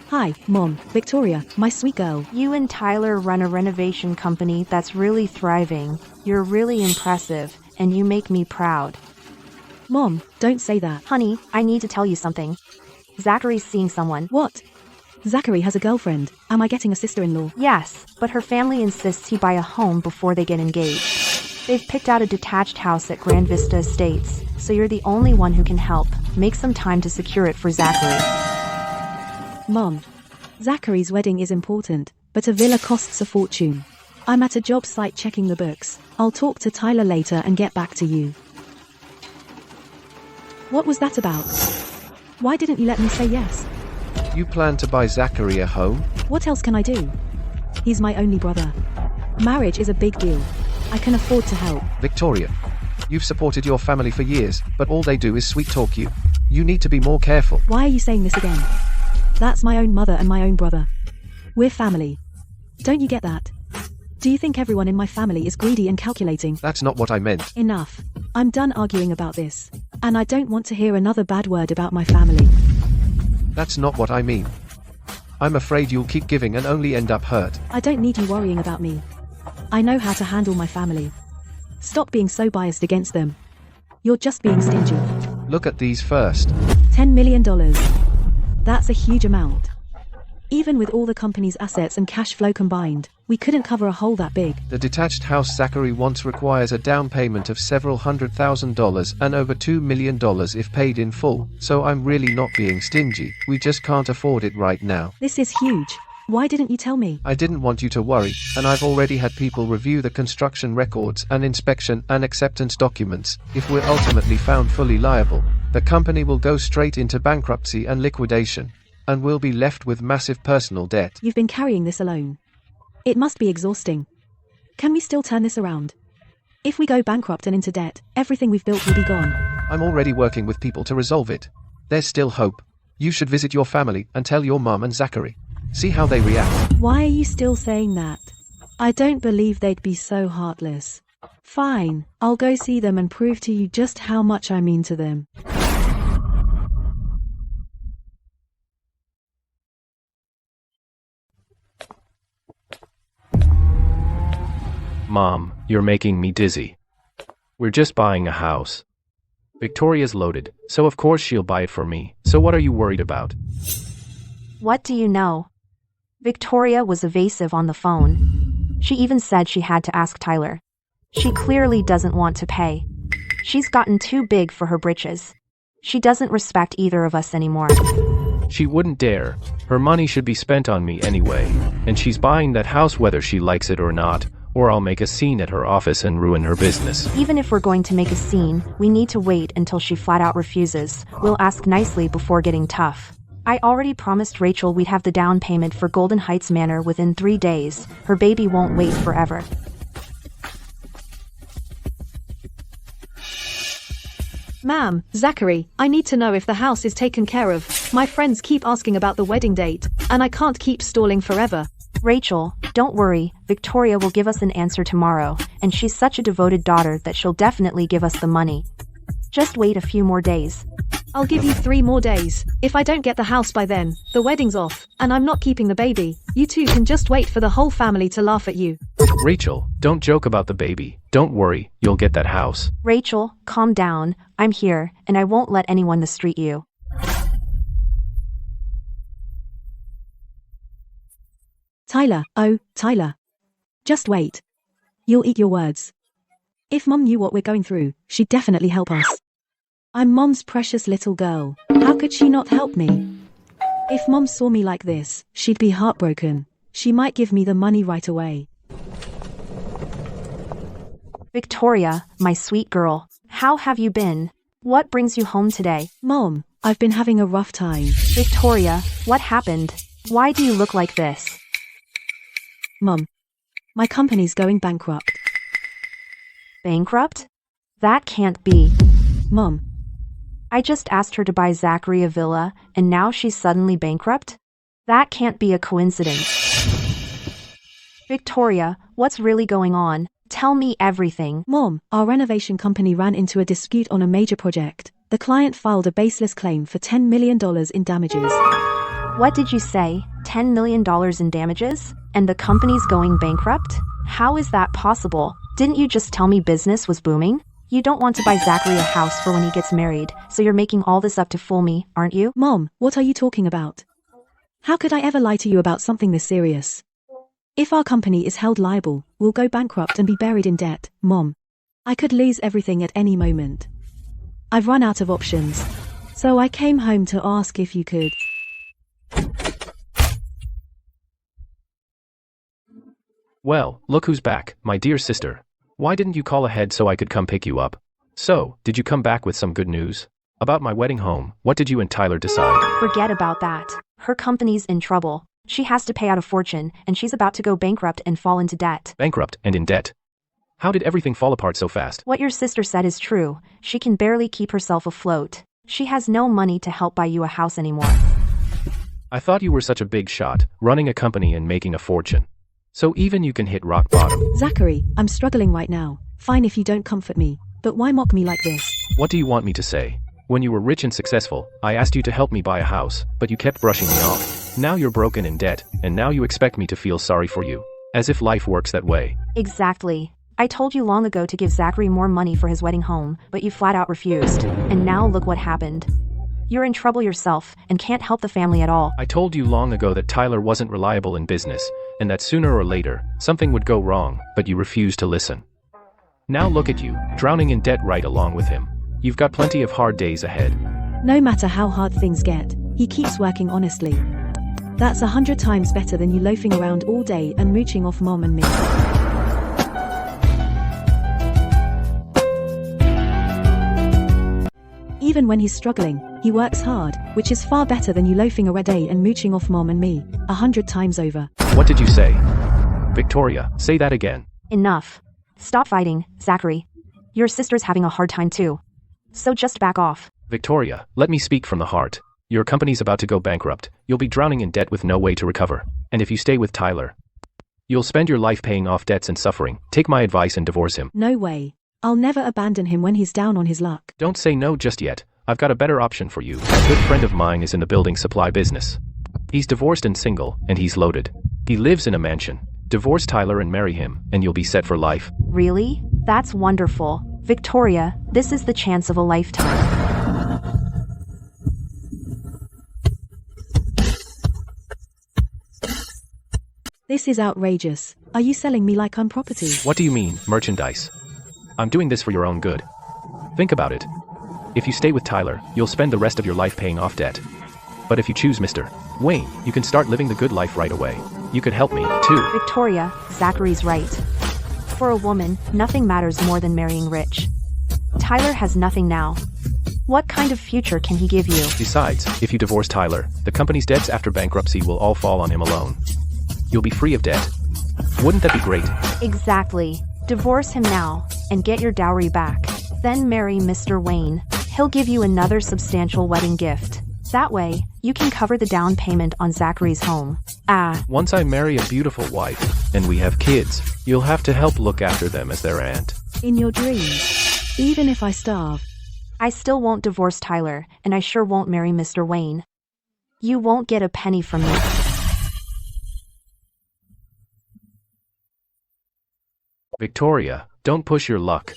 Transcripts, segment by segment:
Hi, Mom. Victoria, my sweet girl. You and Tyler run a renovation company that's really thriving. You're really impressive, and you make me proud. Mom, don't say that. Honey, I need to tell you something. Zachary's seeing someone. What? Zachary has a girlfriend. Am I getting a sister-in-law? Yes, but her family insists he buy a home before they get engaged. They've picked out a detached house at Grand Vista Estates, so you're the only one who can help. Make some time to secure it for Zachary. Mom, Zachary's wedding is important, but a villa costs a fortune. I'm at a job site checking the books. I'll talk to Tyler later and get back to you. What was that about? Why didn't you let me say yes? You plan to buy Zachary a home? What else can I do? He's my only brother. Marriage is a big deal. I can afford to help. Victoria, you've supported your family for years, but all they do is sweet-talk you. You need to be more careful. Why are you saying this again? That's my own mother and my own brother. We're family. Don't you get that? Do you think everyone in my family is greedy and calculating? That's not what I meant. Enough. I'm done arguing about this. And I don't want to hear another bad word about my family. That's not what I mean. I'm afraid you'll keep giving and only end up hurt. I don't need you worrying about me. I know how to handle my family. Stop being so biased against them. You're just being stingy. Look at these first. $10 million. That's a huge amount. Even with all the company's assets and cash flow combined, we couldn't cover a hole that big. The detached house Zachary wants requires a down payment of several $100,000 and over $2 million if paid in full, so I'm really not being stingy. We just can't afford it right now. This is huge. Why didn't you tell me? I didn't want you to worry, and I've already had people review the construction records and inspection and acceptance documents. If we're ultimately found fully liable, the company will go straight into bankruptcy and liquidation, and we'll be left with massive personal debt. You've been carrying this alone. It must be exhausting. Can we still turn this around? If we go bankrupt and into debt, everything we've built will be gone. I'm already working with people to resolve it. There's still hope. You should visit your family and tell your mom and Zachary. See how they react. Why are you still saying that? I don't believe they'd be so heartless. Fine, I'll go see them and prove to you just how much I mean to them. Mom, you're making me dizzy. We're just buying a house. Victoria's loaded, so of course she'll buy it for me. So what are you worried about? What do you know? Victoria was evasive on the phone. She even said she had to ask Tyler. She clearly doesn't want to pay. She's gotten too big for her britches. She doesn't respect either of us anymore. She wouldn't dare. Her money should be spent on me anyway, and she's buying that house whether she likes it or not, or I'll make a scene at her office and ruin her business. Even if we're going to make a scene, we need to wait until she flat out refuses. We'll ask nicely before getting tough. I already promised Rachel we'd have the down payment for Golden Heights Manor within 3 days. Her baby won't wait forever. Ma'am, Zachary, I need to know if the house is taken care of. My friends keep asking about the wedding date, and I can't keep stalling forever. Rachel, don't worry, Victoria will give us an answer tomorrow, and she's such a devoted daughter that she'll definitely give us the money. Just wait a few more days. I'll give you 3 more days. If I don't get the house by then, the wedding's off, and I'm not keeping the baby. You two can just wait for the whole family to laugh at you. Rachel, don't joke about the baby. Don't worry, you'll get that house. Rachel, calm down. I'm here, and I won't let anyone mistreat you. Tyler, oh, Tyler. Just wait. You'll eat your words. If Mom knew what we're going through, she'd definitely help us. I'm Mom's precious little girl. How could she not help me? If Mom saw me like this, she'd be heartbroken. She might give me the money right away. Victoria, my sweet girl, how have you been? What brings you home today? Mom, I've been having a rough time. Victoria, what happened? Why do you look like this? Mom, my company's going bankrupt. Bankrupt? That can't be. Mom, I just asked her to buy Zachary a villa, and now she's suddenly bankrupt? That can't be a coincidence. Victoria, what's really going on? Tell me everything. Mom, our renovation company ran into a dispute on a major project. The client filed a baseless claim for $10 million in damages. What did you say? $10 million in damages? And the company's going bankrupt? How is that possible? Didn't you just tell me business was booming? You don't want to buy Zachary a house for when he gets married, so you're making all this up to fool me, aren't you? Mom, what are you talking about? How could I ever lie to you about something this serious? If our company is held liable, we'll go bankrupt and be buried in debt, Mom. I could lose everything at any moment. I've run out of options. So I came home to ask if you could. Well, look who's back, my dear sister. Why didn't you call ahead so I could come pick you up? So, did you come back with some good news? About my wedding home, what did you and Tyler decide? Forget about that. Her company's in trouble. She has to pay out a fortune, and she's about to go bankrupt and fall into debt. Bankrupt and in debt? How did everything fall apart so fast? What your sister said is true. She can barely keep herself afloat. She has no money to help buy you a house anymore. I thought you were such a big shot, running a company and making a fortune. So even you can hit rock bottom. Zachary, I'm struggling right now. Fine if you don't comfort me, but why mock me like this? What do you want me to say? When you were rich and successful, I asked you to help me buy a house, but you kept brushing me off. Now you're broken in debt, and now you expect me to feel sorry for you. As if life works that way. Exactly. I told you long ago to give Zachary more money for his wedding home, but you flat out refused. And now look what happened. You're in trouble yourself, and can't help the family at all. I told you long ago that Tyler wasn't reliable in business, and that sooner or later, something would go wrong, but you refused to listen. Now look at you, drowning in debt right along with him. You've got plenty of hard days ahead. No matter how hard things get, he keeps working honestly. That's 100 times better than you loafing around all day and mooching off Mom and me. Even when he's struggling, he works hard, which is far better than you loafing a day and mooching off Mom and me, 100 times over. What did you say? Victoria, say that again. Enough. Stop fighting, Zachary. Your sister's having a hard time too. So just back off. Victoria, let me speak from the heart. Your company's about to go bankrupt. You'll be drowning in debt with no way to recover. And if you stay with Tyler, you'll spend your life paying off debts and suffering. Take my advice and divorce him. No way. I'll never abandon him when he's down on his luck. Don't say no just yet. I've got a better option for you. A good friend of mine is in the building supply business. He's divorced and single, and he's loaded. He lives in a mansion. Divorce Tyler and marry him, and you'll be set for life. Really? That's wonderful. Victoria, this is the chance of a lifetime. This is outrageous. Are you selling me like I'm property? What do you mean, merchandise? I'm doing this for your own good. Think about it. If you stay with Tyler, you'll spend the rest of your life paying off debt. But if you choose Mr. Wayne, you can start living the good life right away. You could help me, too. Victoria, Zachary's right. For a woman, nothing matters more than marrying rich. Tyler has nothing now. What kind of future can he give you? Besides, if you divorce Tyler, the company's debts after bankruptcy will all fall on him alone. You'll be free of debt. Wouldn't that be great? Exactly. Divorce him now, and get your dowry back. Then marry Mr. Wayne. He'll give you another substantial wedding gift. That way, you can cover the down payment on Zachary's home. Once I marry a beautiful wife, and we have kids, you'll have to help look after them as their aunt. In your dreams. Even if I starve. I still won't divorce Tyler, and I sure won't marry Mr. Wayne. You won't get a penny from me. Victoria, don't push your luck.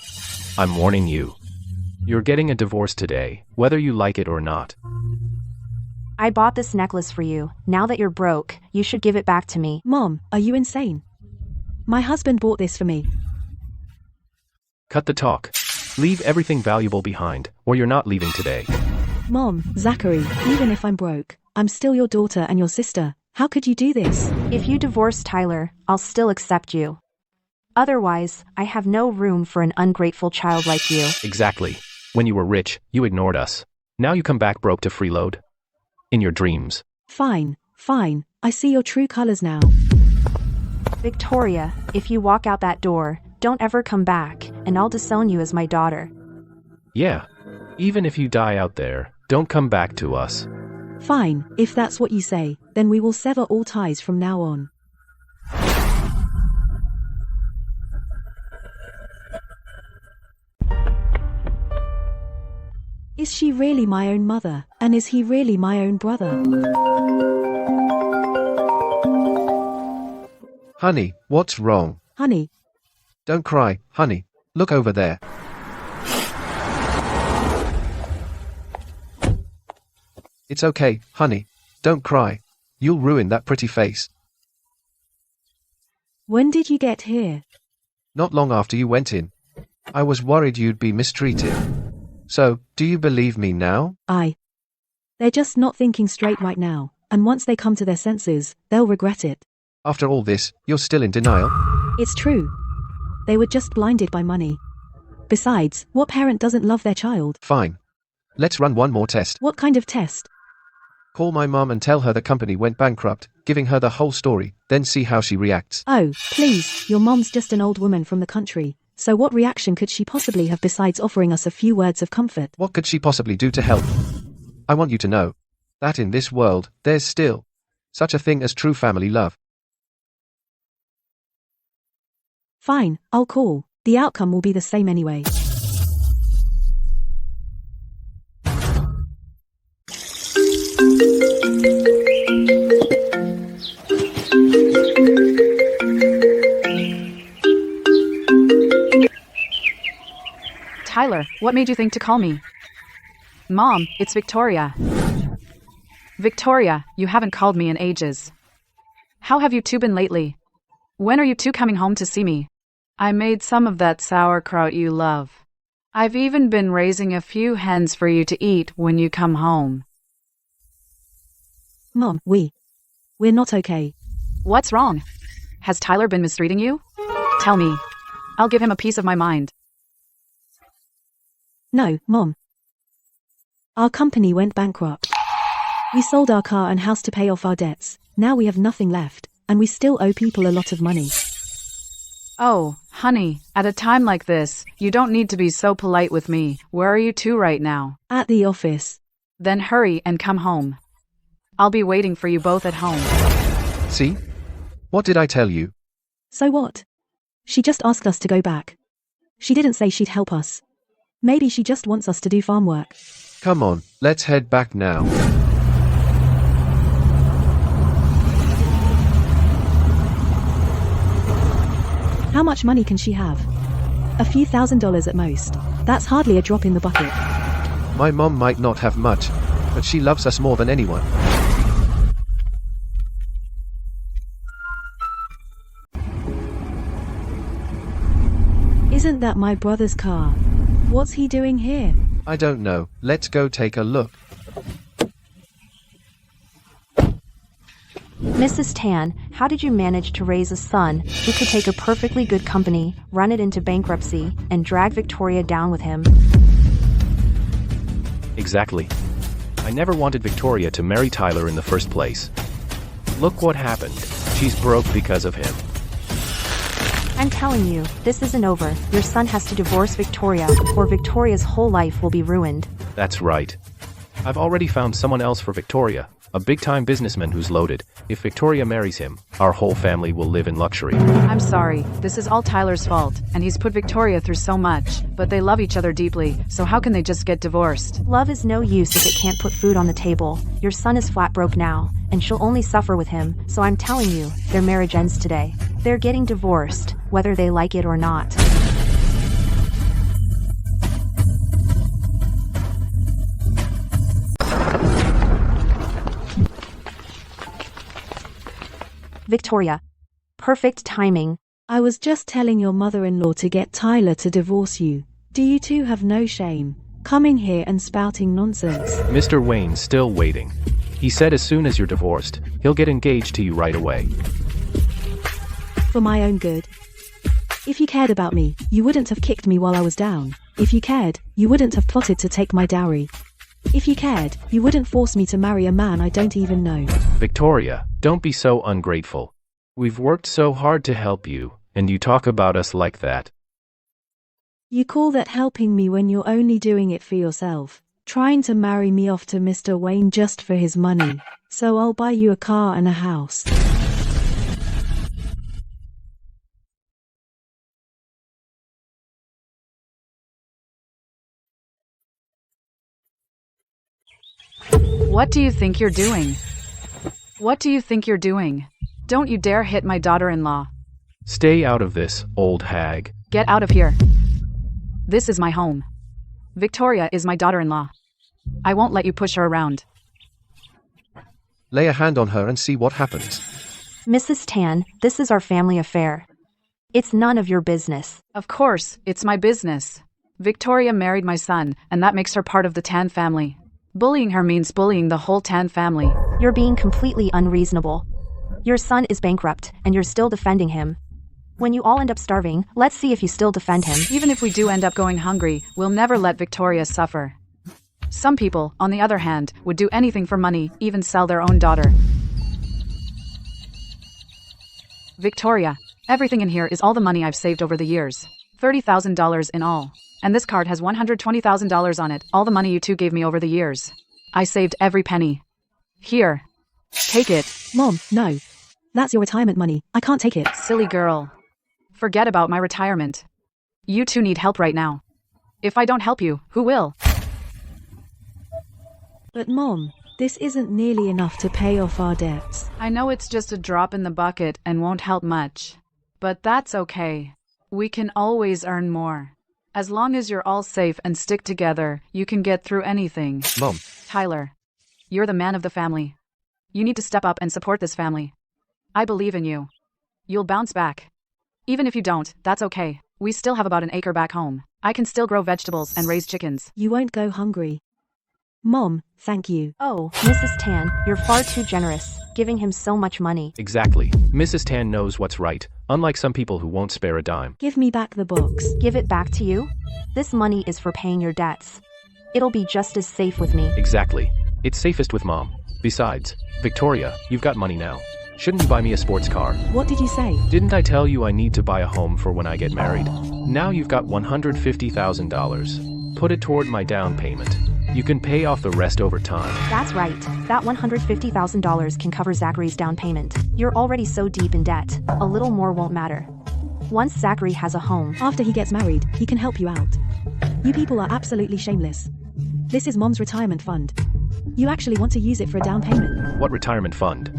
I'm warning you. You're getting a divorce today, whether you like it or not. I bought this necklace for you. Now that you're broke, you should give it back to me. Mom, are you insane? My husband bought this for me. Cut the talk. Leave everything valuable behind, or you're not leaving today. Mom, Zachary, even if I'm broke, I'm still your daughter and your sister. How could you do this? If you divorce Tyler, I'll still accept you. Otherwise, I have no room for an ungrateful child like you. Exactly. When you were rich, you ignored us. Now you come back broke to freeload? In your dreams. Fine, fine. I see your true colors now. Victoria, if you walk out that door, don't ever come back, and I'll disown you as my daughter. Yeah. Even if you die out there, don't come back to us. Fine, if that's what you say, then we will sever all ties from now on. Is she really my own mother? And is he really my own brother? Honey, what's wrong? Honey, Don't cry, honey. Look over there. It's okay, honey. Don't cry. You'll ruin that pretty face. when did you get here? Not long after you went in. I was worried you'd be mistreated. So, do you believe me now? They're just not thinking straight right now, and once they come to their senses, they'll regret it. After all this, you're still in denial? It's true. They were just blinded by money. Besides, what parent doesn't love their child? Fine. Let's run one more test. What kind of test? Call my mom and tell her the company went bankrupt, giving her the whole story, then see how she reacts. Oh, please, your mom's just an old woman from the country, so what reaction could she possibly have besides offering us a few words of comfort? What could she possibly do to help? I want you to know that in this world, there's still such a thing as true family love. Fine, I'll call. The outcome will be the same anyway. Tyler, what made you think to call me? Mom, it's Victoria. Victoria, you haven't called me in ages. How have you two been lately? When are you two coming home to see me? I made some of that sauerkraut you love. I've even been raising a few hens for you to eat when you come home. Mom, we're not okay. What's wrong? Has Tyler been mistreating you? Tell me. I'll give him a piece of my mind. No, Mom. Our company went bankrupt. We sold our car and house to pay off our debts. Now we have nothing left, and we still owe people a lot of money. Oh, honey, at a time like this, you don't need to be so polite with me. Where are you two right now? At the office. Then hurry and come home. I'll be waiting for you both at home. See? What did I tell you? So what? She just asked us to go back. She didn't say she'd help us. Maybe she just wants us to do farm work. Come on, let's head back now. How much money can she have? A few $1,000s at most. That's hardly a drop in the bucket. My mom might not have much, but she loves us more than anyone. Isn't that my brother's car? What's he doing here? I don't know. Let's go take a look. Mrs. Tan, how did you manage to raise a son who could take a perfectly good company, run it into bankruptcy, and drag Victoria down with him? Exactly. I never wanted Victoria to marry Tyler in the first place. Look what happened. She's broke because of him. I'm telling you, this isn't over. Your son has to divorce Victoria, or Victoria's whole life will be ruined. That's right. I've already found someone else for Victoria, a big-time businessman who's loaded. If Victoria marries him, our whole family will live in luxury. I'm sorry, this is all Tyler's fault, and he's put Victoria through so much, but they love each other deeply, so how can they just get divorced? Love is no use if it can't put food on the table. Your son is flat broke now, and she'll only suffer with him, so I'm telling you, their marriage ends today. They're getting divorced, whether they like it or not. Victoria. Perfect timing. I was just telling your mother-in-law to get Tyler to divorce you. Do you two have no shame? Coming here and spouting nonsense. Mr. Wayne's still waiting. He said as soon as you're divorced, he'll get engaged to you right away. For my own good. If you cared about me, you wouldn't have kicked me while I was down. If you cared, you wouldn't have plotted to take my dowry. If you cared, you wouldn't force me to marry a man I don't even know. Victoria, don't be so ungrateful. We've worked so hard to help you, and you talk about us like that. You call that helping me when you're only doing it for yourself, trying to marry me off to Mr. Wayne just for his money. So I'll buy you a car and a house. What do you think you're doing? What do you think you're doing? Don't you dare hit my daughter-in-law. Stay out of this, old hag. Get out of here. This is my home. Victoria is my daughter-in-law. I won't let you push her around. Lay a hand on her and see what happens. Mrs. Tan, this is our family affair. It's none of your business. Of course, it's my business. Victoria married my son, and that makes her part of the Tan family. Bullying her means bullying the whole Tan family. You're being completely unreasonable. Your son is bankrupt, and you're still defending him. When you all end up starving, let's see if you still defend him. Even if we do end up going hungry, we'll never let Victoria suffer. Some people, on the other hand, would do anything for money, even sell their own daughter. Victoria, everything in here is all the money I've saved over the years. $30,000 in all. And this card has $120,000 on it, all the money you two gave me over the years. I saved every penny. Here. Take it. Mom, no. That's your retirement money. I can't take it. Silly girl. Forget about my retirement. You two need help right now. If I don't help you, who will? But Mom, this isn't nearly enough to pay off our debts. I know it's just a drop in the bucket and won't help much. But that's okay. We can always earn more. As long as you're all safe and stick together, you can get through anything. Mom. Tyler, you're the man of the family. You need to step up and support this family. I believe in you. You'll bounce back. Even if you don't, that's okay. We still have about an acre back home. I can still grow vegetables and raise chickens. You won't go hungry. Mom, thank you. Oh, Mrs. Tan, you're far too generous, giving him so much money. Exactly. Mrs. Tan knows what's right, unlike some people who won't spare a dime. Give me back the box. Give it back to you? This money is for paying your debts. It'll be just as safe with me. Exactly. It's safest with Mom. Besides, Victoria, you've got money now. Shouldn't you buy me a sports car? What did you say? Didn't I tell you I need to buy a home for when I get married? Now you've got $150,000. Put it toward my down payment. You can pay off the rest over time. That's right. That $150,000 can cover Zachary's down payment. You're already so deep in debt. A little more won't matter. Once Zachary has a home, After he gets married, he can help you out. You people are absolutely shameless. This is Mom's retirement fund. You actually want to use it for a down payment. What retirement fund?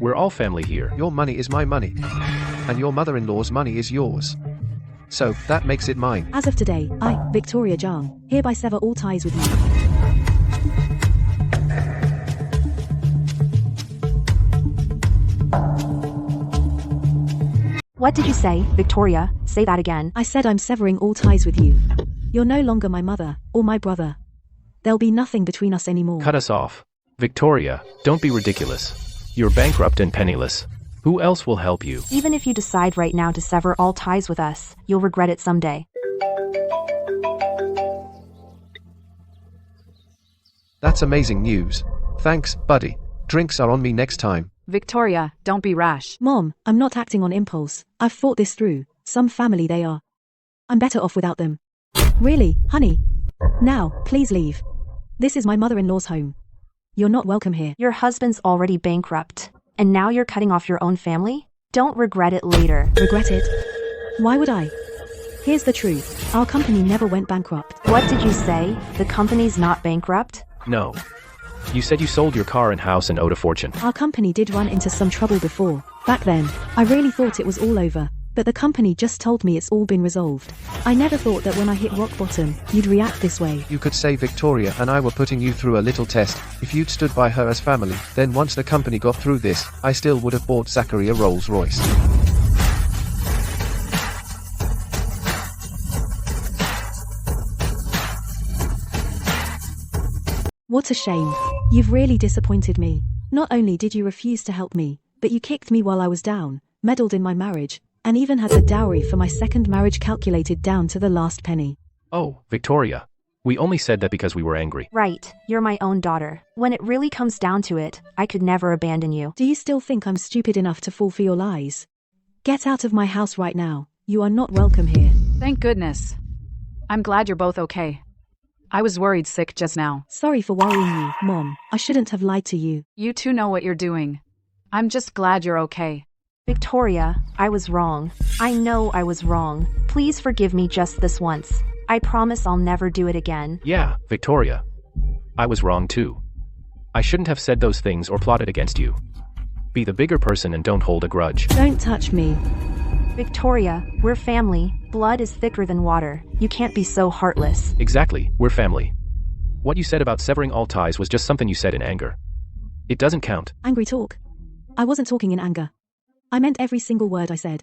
We're all family here. Your money is my money. And your mother-in-law's money is yours. So, that makes it mine. As of today, I, Victoria Jang, hereby sever all ties with you. What did you say, Victoria? Say that again. I said I'm severing all ties with you. You're no longer my mother, or my brother. There'll be nothing between us anymore. Cut us off. Victoria, don't be ridiculous. You're bankrupt and penniless. Who else will help you? Even if you decide right now to sever all ties with us, you'll regret it someday. That's amazing news. Thanks, buddy. Drinks are on me next time. Victoria, don't be rash. Mom, I'm not acting on impulse. I've thought this through. Some family they are. I'm better off without them. Really, honey? Now, please leave. This is my mother-in-law's home. You're not welcome here. Your husband's already bankrupt, and now you're cutting off your own family? Don't regret it later. Regret it? Why would I? Here's the truth. Our company never went bankrupt. What did you say? The company's not bankrupt? No. You said you sold your car and house and owed a fortune. Our company did run into some trouble before. Back then, I really thought it was all over. But the company just told me it's all been resolved. I never thought that when I hit rock bottom, you'd react this way. You could say Victoria and I were putting you through a little test. If you'd stood by her as family, then once the company got through this, I still would have bought Zachary a Rolls Royce. What a shame. You've really disappointed me. Not only did you refuse to help me, but you kicked me while I was down, meddled in my marriage, and even had the dowry for my second marriage calculated down to the last penny. Oh, Victoria. We only said that because we were angry. Right, you're my own daughter. When it really comes down to it, I could never abandon you. Do you still think I'm stupid enough to fall for your lies? Get out of my house right now. You are not welcome here. Thank goodness. I'm glad you're both okay. I was worried sick just now. Sorry for worrying you, Mom. I shouldn't have lied to you. You two know what you're doing. I'm just glad you're okay. Victoria, I was wrong. I know I was wrong. Please forgive me just this once. I promise I'll never do it again. Yeah, Victoria. I was wrong too. I shouldn't have said those things or plotted against you. Be the bigger person and don't hold a grudge. Don't touch me. Victoria, we're family. Blood is thicker than water. You can't be so heartless. Exactly, we're family. What you said about severing all ties was just something you said in anger. It doesn't count. Angry talk. I wasn't talking in anger. I meant every single word I said.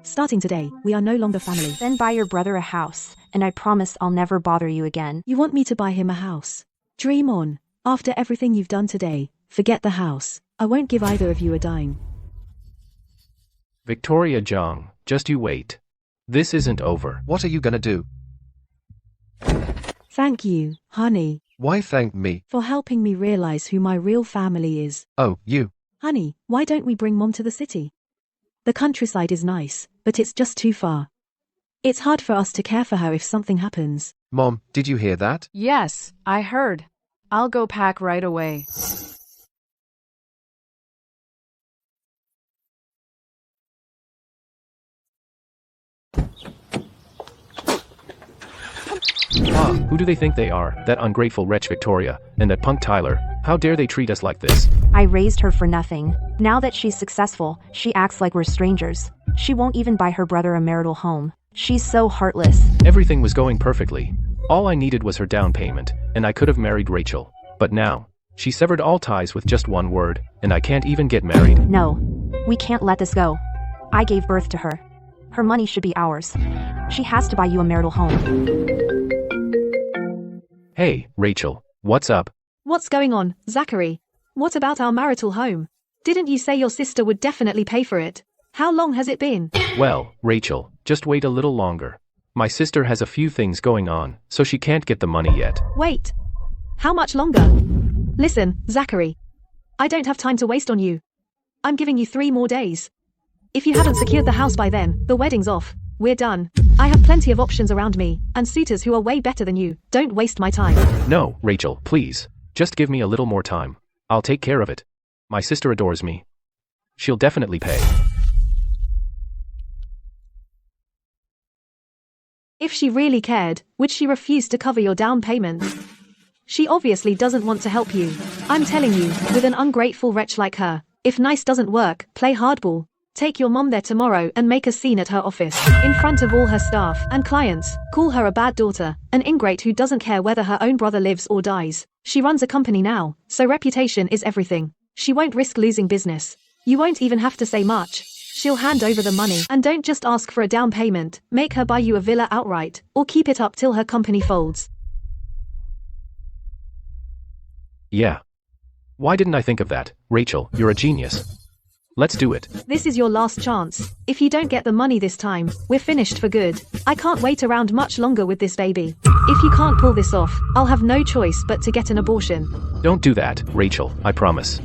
Starting today, we are no longer family. Then buy your brother a house, and I promise I'll never bother you again. You want me to buy him a house? Dream on. After everything you've done today, forget the house. I won't give either of you a dime. Victoria Jong, just you wait. This isn't over. What are you gonna do? Thank you, honey, Why thank me? for helping me realize who my real family is. Oh, you. Honey, why don't we bring Mom to the city? The countryside is nice, but it's just too far. It's hard for us to care for her if something happens. Mom, did you hear that? Yes, I heard. I'll go pack right away. Who do they think they are, that ungrateful wretch Victoria, and that punk Tyler? How dare they treat us like this? I raised her for nothing. Now that she's successful, she acts like we're strangers. She won't even buy her brother a marital home. She's so heartless. Everything was going perfectly. All I needed was her down payment, and I could have married Rachel. But now, she severed all ties with just one word, and I can't even get married. No, we can't let this go. I gave birth to her. Her money should be ours. She has to buy you a marital home. Hey, Rachel, what's up? What's going on, Zachary? What about our marital home? Didn't you say your sister would definitely pay for it? How long has it been? Well, Rachel, just wait a little longer. My sister has a few things going on, so she can't get the money yet. Wait. How much longer? Listen, Zachary. I don't have time to waste on you. I'm giving you 3 more days. If you haven't secured the house by then, the wedding's off. We're done. I have plenty of options around me, and suitors who are way better than you. Don't waste my time. No, Rachel, please. Just give me a little more time. I'll take care of it. My sister adores me. She'll definitely pay. If she really cared, would she refuse to cover your down payment? She obviously doesn't want to help you. I'm telling you, with an ungrateful wretch like her, if nice doesn't work, play hardball. Take your mom there tomorrow and make a scene at her office, in front of all her staff and clients. Call her a bad daughter, an ingrate who doesn't care whether her own brother lives or dies. She runs a company now, so reputation is everything. She won't risk losing business. You won't even have to say much. She'll hand over the money. And don't just ask for a down payment, make her buy you a villa outright, or keep it up till her company folds. Yeah. Why didn't I think of that? Rachel, you're a genius. Let's do it. This is your last chance. If you don't get the money this time, we're finished for good. I can't wait around much longer with this baby. If you can't pull this off, I'll have no choice but to get an abortion. Don't do that, Rachel, I promise.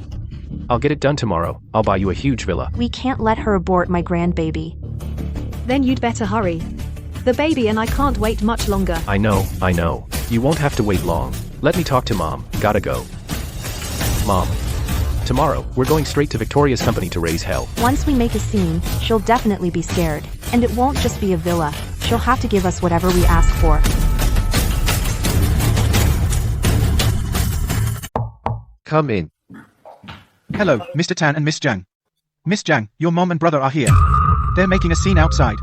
I'll get it done tomorrow. I'll buy you a huge villa. We can't let her abort my grandbaby. Then you'd better hurry. The baby and I can't wait much longer. I know. You won't have to wait long. Let me talk to Mom. Gotta go. Mom. Tomorrow, we're going straight to Victoria's company to raise hell. Once we make a scene, she'll definitely be scared. And it won't just be a villa. She'll have to give us whatever we ask for. Come in. Hello, Mr. Tan and Miss Jang. Miss Jang, your mom and brother are here. They're making a scene outside.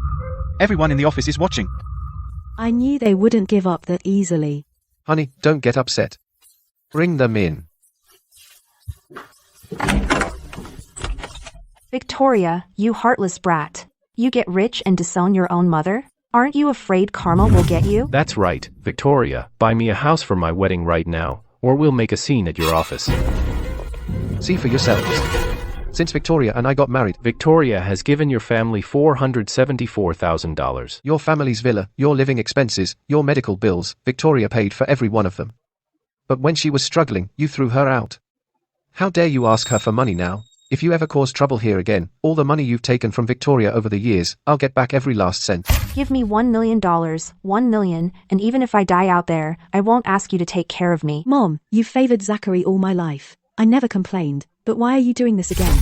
Everyone in the office is watching. I knew they wouldn't give up that easily. Honey, don't get upset. Bring them in. Victoria, you heartless brat. You get rich and disown your own mother? Aren't you afraid karma will get you? That's right, Victoria. Buy me a house for my wedding right now, or we'll make a scene at your office. See for yourselves. Since Victoria and I got married, Victoria has given your family $474,000. your family's villa, your living expenses, your medical bills, Victoria paid for every one of them. But when she was struggling, you threw her out. How dare you ask her for money now? If you ever cause trouble here again, all the money you've taken from Victoria over the years, I'll get back every last cent. Give me $1 million, $1 million, and even if I die out there, I won't ask you to take care of me. Mom, you've favored Zachary all my life. I never complained, but why are you doing this again?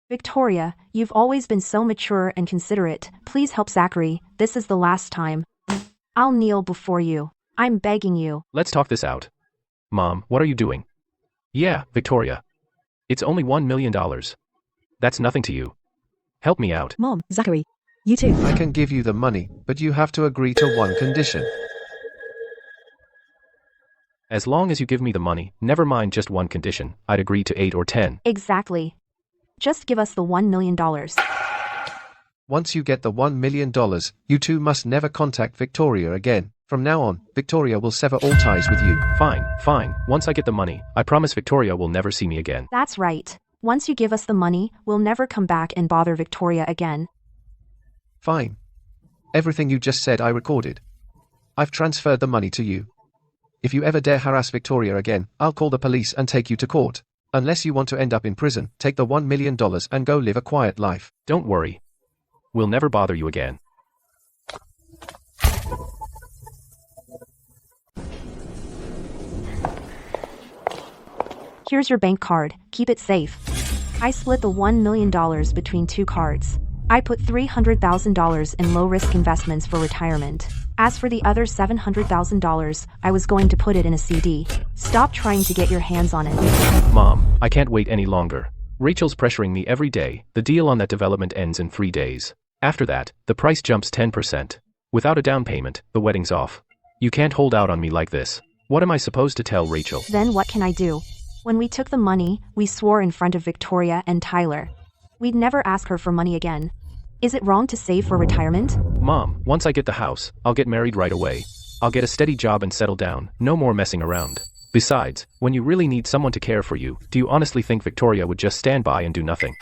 Victoria, you've always been so mature and considerate. Please help Zachary. This is the last time. I'll kneel before you. I'm begging you. Let's talk this out. Mom, what are you doing? Yeah, Victoria. It's only $1 million. That's nothing to you. Help me out. Mom, Zachary. You too. I can give you the money, but you have to agree to one condition. As long as you give me the money, never mind just one condition, I'd agree to 8 or 10. Exactly. Just give us the $1 million. Once you get the $1 million, you two must never contact Victoria again. From now on, Victoria will sever all ties with you. Fine, fine. Once I get the money, I promise Victoria will never see me again. That's right. Once you give us the money, we'll never come back and bother Victoria again. Fine. Everything you just said I recorded. I've transferred the money to you. If you ever dare harass Victoria again, I'll call the police and take you to court. Unless you want to end up in prison, take the $1 million and go live a quiet life. Don't worry. We'll never bother you again. Here's your bank card. Keep it safe. I split the $1 million between 2 cards. I put $300,000 in low-risk investments for retirement. As for the other $700,000, I was going to put it in a CD. Stop trying to get your hands on it. Mom, I can't wait any longer. Rachel's pressuring me every day. The deal on that development ends in 3 days. After that, the price jumps 10%. Without a down payment, the wedding's off. You can't hold out on me like this. What am I supposed to tell Rachel? Then what can I do? When we took the money, we swore in front of Victoria and Tyler. We'd never ask her for money again. Is it wrong to save for retirement? Mom, once I get the house, I'll get married right away. I'll get a steady job and settle down. No more messing around. Besides, when you really need someone to care for you, do you honestly think Victoria would just stand by and do nothing?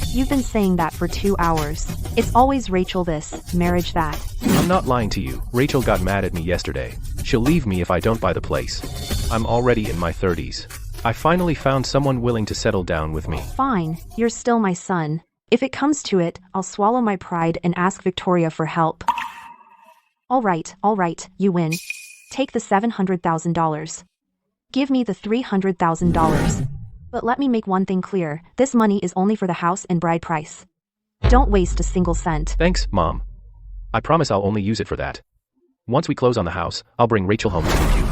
You've been saying that for 2 hours. It's always Rachel this, marriage that. I'm not lying to you. Rachel got mad at me yesterday. She'll leave me if I don't buy the place. I'm already in my 30s. I finally found someone willing to settle down with me. Fine, you're still my son. If it comes to it, I'll swallow my pride and ask Victoria for help. All right, you win. Take the $700,000. Give me the $300,000. But let me make one thing clear, this money is only for the house and bride price. Don't waste a single cent. Thanks, Mom. I promise I'll only use it for that. Once we close on the house, I'll bring Rachel home to meet you.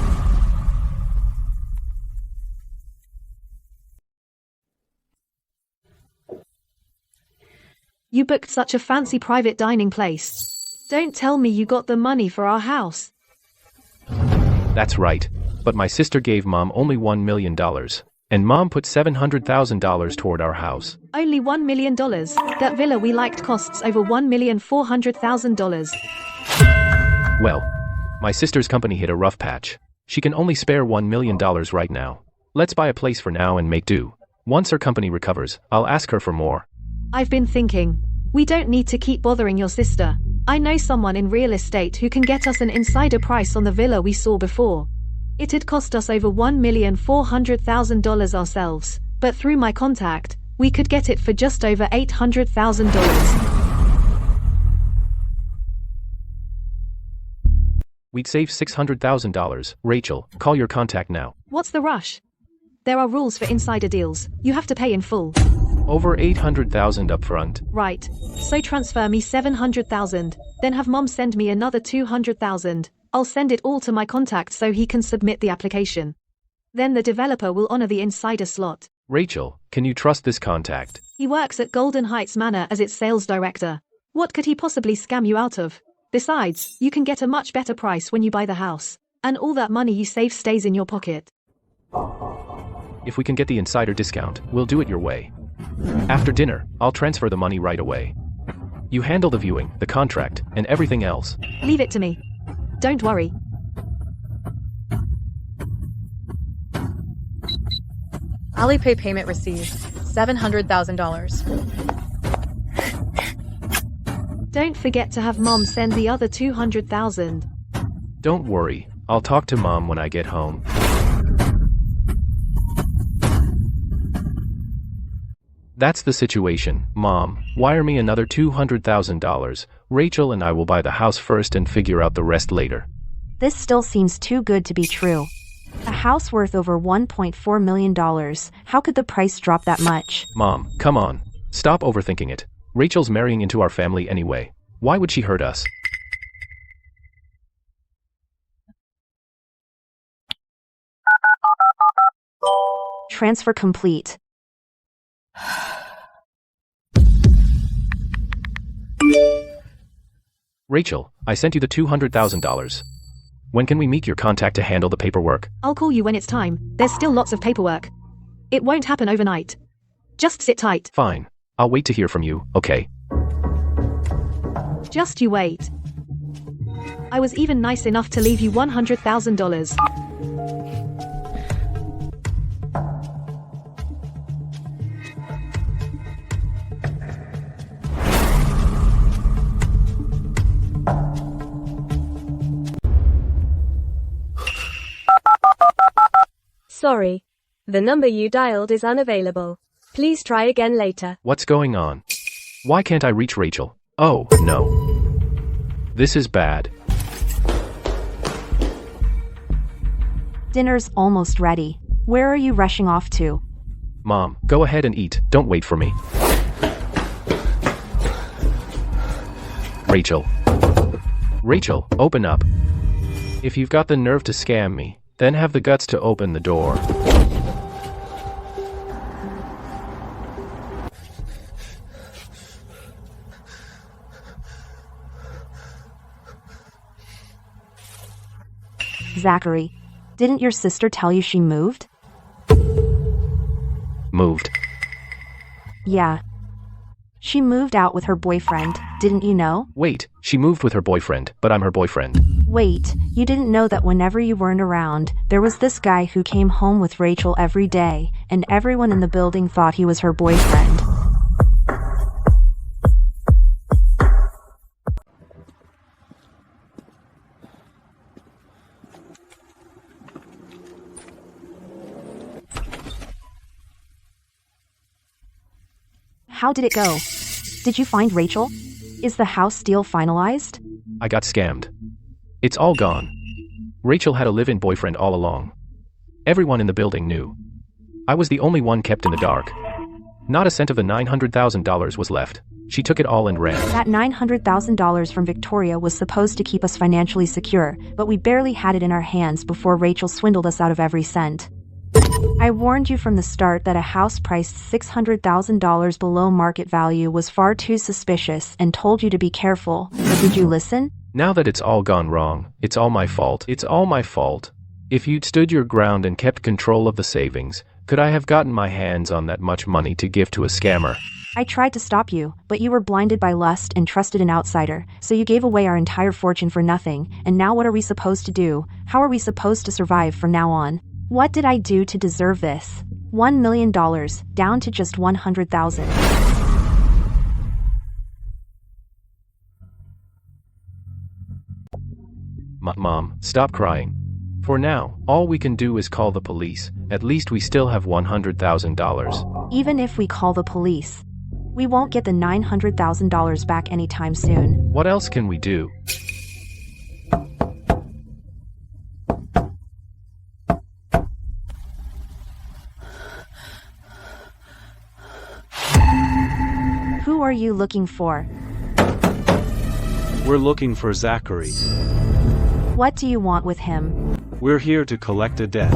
You booked such a fancy private dining place. Don't tell me you got the money for our house. That's right. But my sister gave Mom only $1 million. And Mom put $700,000 toward our house. Only $1 million. That villa we liked costs over $1,400,000. Well, my sister's company hit a rough patch. She can only spare $1 million right now. Let's buy a place for now and make do. Once her company recovers, I'll ask her for more. I've been thinking. We don't need to keep bothering your sister. I know someone in real estate who can get us an insider price on the villa we saw before. It'd cost us over $1,400,000 ourselves, but through my contact, we could get it for just over $800,000. We'd save $600,000. Rachel, call your contact now. What's the rush? There are rules for insider deals. You have to pay in full. Over $800,000 upfront. Right. So transfer me $700,000, then have Mom send me another $200,000. I'll send it all to my contact so he can submit the application. Then the developer will honor the insider slot. Rachel, can you trust this contact? He works at Golden Heights Manor as its sales director. What could he possibly scam you out of? Besides, you can get a much better price when you buy the house. And all that money you save stays in your pocket. If we can get the insider discount, we'll do it your way. After dinner, I'll transfer the money right away. You handle the viewing, the contract, and everything else. Leave it to me. Don't worry. Alipay payment received. $700,000. Don't forget to have Mom send the other $200,000. Don't worry, I'll talk to Mom when I get home. That's the situation, Mom. Wire me another $200,000. Rachel and I will buy the house first and figure out the rest later. This still seems too good to be true. A house worth over $1.4 million. How could the price drop that much? Mom, come on. Stop overthinking it. Rachel's marrying into our family anyway. Why would she hurt us? Transfer complete. Rachel, I sent you the $200,000. When can we meet your contact to handle the paperwork? I'll call you when it's time. There's still lots of paperwork. It won't happen overnight. Just sit tight. Fine. I'll wait to hear from you, okay? Just you wait. I was even nice enough to leave you $100,000. Sorry. The number you dialed is unavailable. Please try again later. What's going on? Why can't I reach Rachel? Oh, no. This is bad. Dinner's almost ready. Where are you rushing off to? Mom, go ahead and eat. Don't wait for me. Rachel. Rachel, open up. If you've got the nerve to scam me, then have the guts to open the door. Zachary, didn't your sister tell you she moved? Moved. Yeah. She moved out with her boyfriend, didn't you know? Wait, she moved with her boyfriend, but I'm her boyfriend. Wait, you didn't know that whenever you weren't around, there was this guy who came home with Rachel every day, and everyone in the building thought he was her boyfriend. How did it go? Did you find Rachel? Is the house deal finalized? I got scammed. It's all gone. Rachel had a live-in boyfriend all along. Everyone in the building knew. I was the only one kept in the dark. Not a cent of the $900,000 was left. She took it all and ran. That $900,000 from Victoria was supposed to keep us financially secure, but we barely had it in our hands before Rachel swindled us out of every cent. I warned you from the start that a house priced $600,000 below market value was far too suspicious and told you to be careful, but did you listen? Now that it's all gone wrong, it's all my fault. It's all my fault. If you'd stood your ground and kept control of the savings, could I have gotten my hands on that much money to give to a scammer? I tried to stop you, but you were blinded by lust and trusted an outsider, so you gave away our entire fortune for nothing, and now what are we supposed to do? How are we supposed to survive from now on? What did I do to deserve this? $1 million, down to just $100,000. Mom, stop crying. For now, all we can do is call the police. At least we still have $100,000. Even if we call the police, we won't get the $900,000 back anytime soon. What else can we do? Who are you looking for? We're looking for Zachary. What do you want with him? We're here to collect a debt.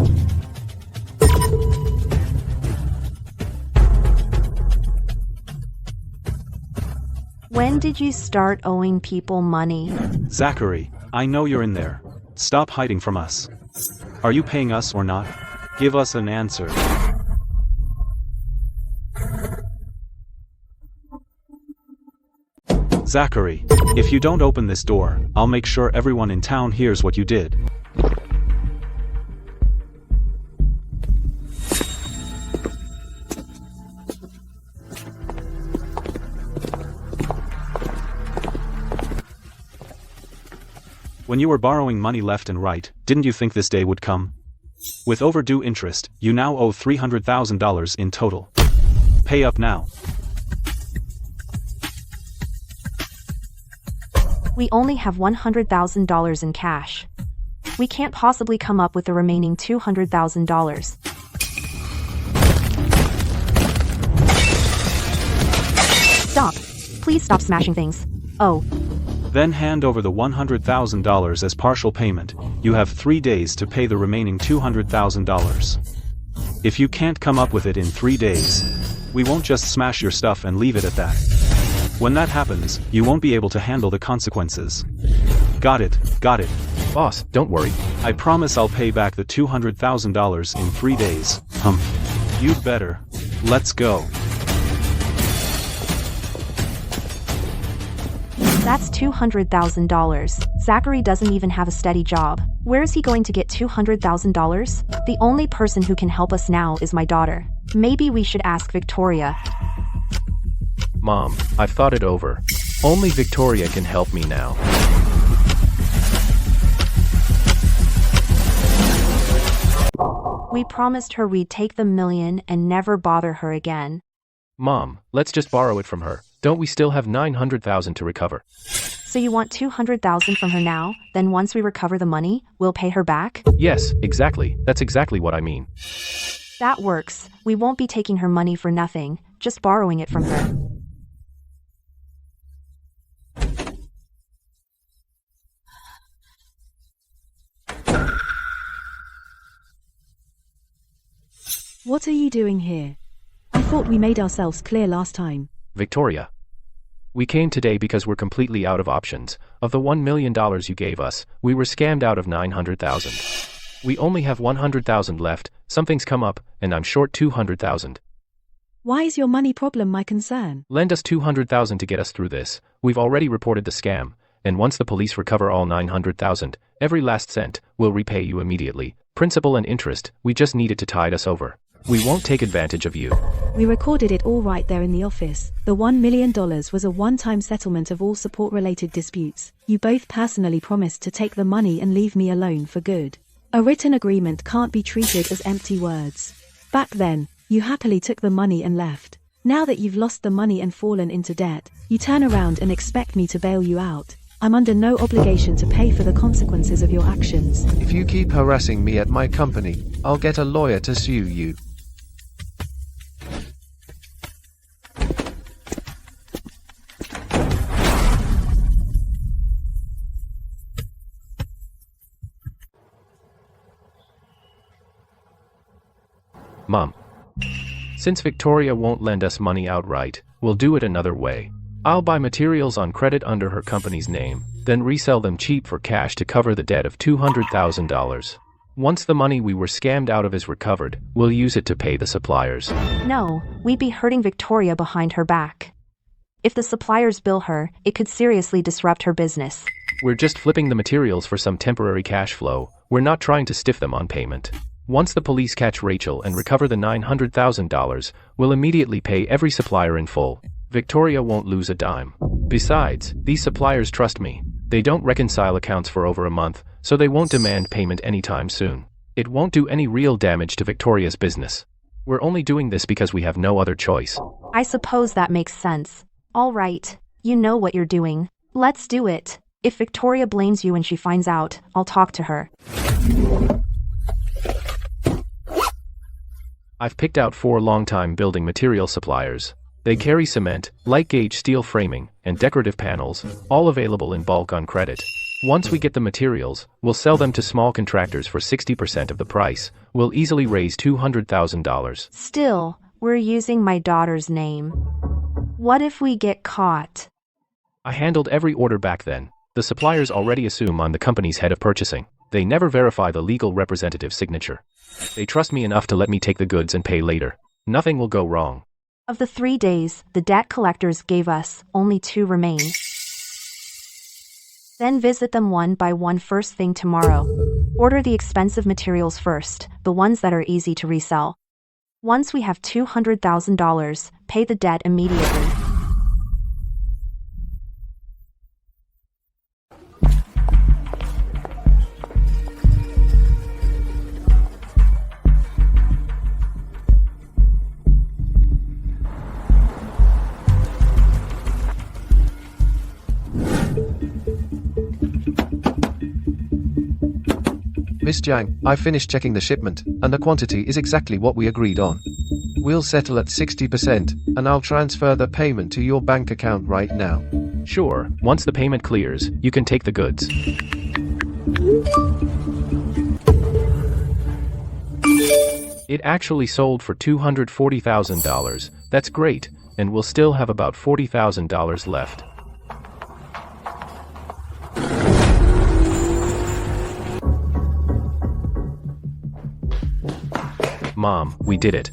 When did you start owing people money? Zachary, I know you're in there. Stop hiding from us. Are you paying us or not? Give us an answer. Zachary, if you don't open this door, I'll make sure everyone in town hears what you did. When you were borrowing money left and right, didn't you think this day would come? With overdue interest, you now owe $300,000 in total. Pay up now. We only have $100,000 in cash. We can't possibly come up with the remaining $200,000. Stop. Please stop smashing things. Oh. Then hand over the $100,000 as partial payment. You have 3 days to pay the remaining $200,000. If you can't come up with it in 3 days, we won't just smash your stuff and leave it at that. When that happens, you won't be able to handle the consequences. Got it, got it. Boss, don't worry. I promise I'll pay back the $200,000 in 3 days. You'd better. Let's go. That's $200,000. Zachary doesn't even have a steady job. Where is he going to get $200,000? The only person who can help us now is my daughter. Maybe we should ask Victoria. Mom, I've thought it over. Only Victoria can help me now. We promised her we'd take the $1 million and never bother her again. Mom, let's just borrow it from her. Don't we still have $900,000 to recover? So you want $200,000 from her now? Then once we recover the money, we'll pay her back? Yes, exactly. That's exactly what I mean. That works. We won't be taking her money for nothing, just borrowing it from her. What are you doing here? I thought we made ourselves clear last time. Victoria. We came today because we're completely out of options. Of the $1 million you gave us, we were scammed out of $900,000. We only have $100,000 left, something's come up, and I'm short $200,000. Why is your money problem my concern? Lend us $200,000 to get us through this. We've already reported the scam, and once the police recover all $900,000, every last cent, we'll repay you immediately. Principal and interest, we just need it to tide us over. We won't take advantage of you. We recorded it all right there in the office. The $1 million was a one-time settlement of all support-related disputes. You both personally promised to take the money and leave me alone for good. A written agreement can't be treated as empty words. Back then, you happily took the money and left. Now that you've lost the money and fallen into debt, you turn around and expect me to bail you out. I'm under no obligation to pay for the consequences of your actions. If you keep harassing me at my company, I'll get a lawyer to sue you. Mom. Since Victoria won't lend us money outright, we'll do it another way. I'll buy materials on credit under her company's name, then resell them cheap for cash to cover the debt of $200,000. Once the money we were scammed out of is recovered, we'll use it to pay the suppliers. No, we'd be hurting Victoria behind her back. If the suppliers bill her, it could seriously disrupt her business. We're just flipping the materials for some temporary cash flow. We're not trying to stiff them on payment. Once the police catch Rachel and recover the $900,000, we'll immediately pay every supplier in full. Victoria won't lose a dime. Besides, these suppliers trust me. They don't reconcile accounts for over a month, so they won't demand payment anytime soon. It won't do any real damage to Victoria's business. We're only doing this because we have no other choice. I suppose that makes sense. All right, you know what you're doing. Let's do it. If Victoria blames you when she finds out, I'll talk to her. I've picked out 4 long-time building material suppliers. They carry cement, light-gauge steel framing, and decorative panels, all available in bulk on credit. Once we get the materials, we'll sell them to small contractors for 60% of the price. We'll easily raise $200,000. Still, we're using my daughter's name. What if we get caught? I handled every order back then. The suppliers already assume I'm the company's head of purchasing. They never verify the legal representative's signature. They trust me enough to let me take the goods and pay later. Nothing will go wrong. Of the 3 days the debt collectors gave us, only 2 remain. Then visit them one by one first thing tomorrow. Order the expensive materials first, the ones that are easy to resell. Once we have $200,000, pay the debt immediately. Miss Jiang, I finished checking the shipment, and the quantity is exactly what we agreed on. We'll settle at 60%, and I'll transfer the payment to your bank account right now. Sure, once the payment clears, you can take the goods. It actually sold for $240,000. That's great, and we'll still have about $40,000 left. Mom, we did it.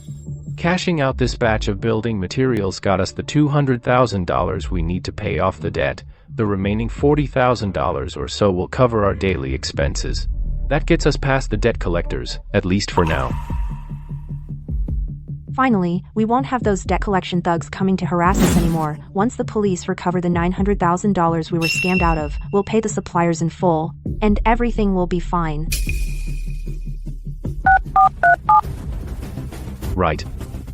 Cashing out this batch of building materials got us the $200,000 we need to pay off the debt. The remaining $40,000 or so will cover our daily expenses. That gets us past the debt collectors, at least for now. Finally, we won't have those debt collection thugs coming to harass us anymore. Once the police recover the $900,000 we were scammed out of, we'll pay the suppliers in full, and everything will be fine. Right.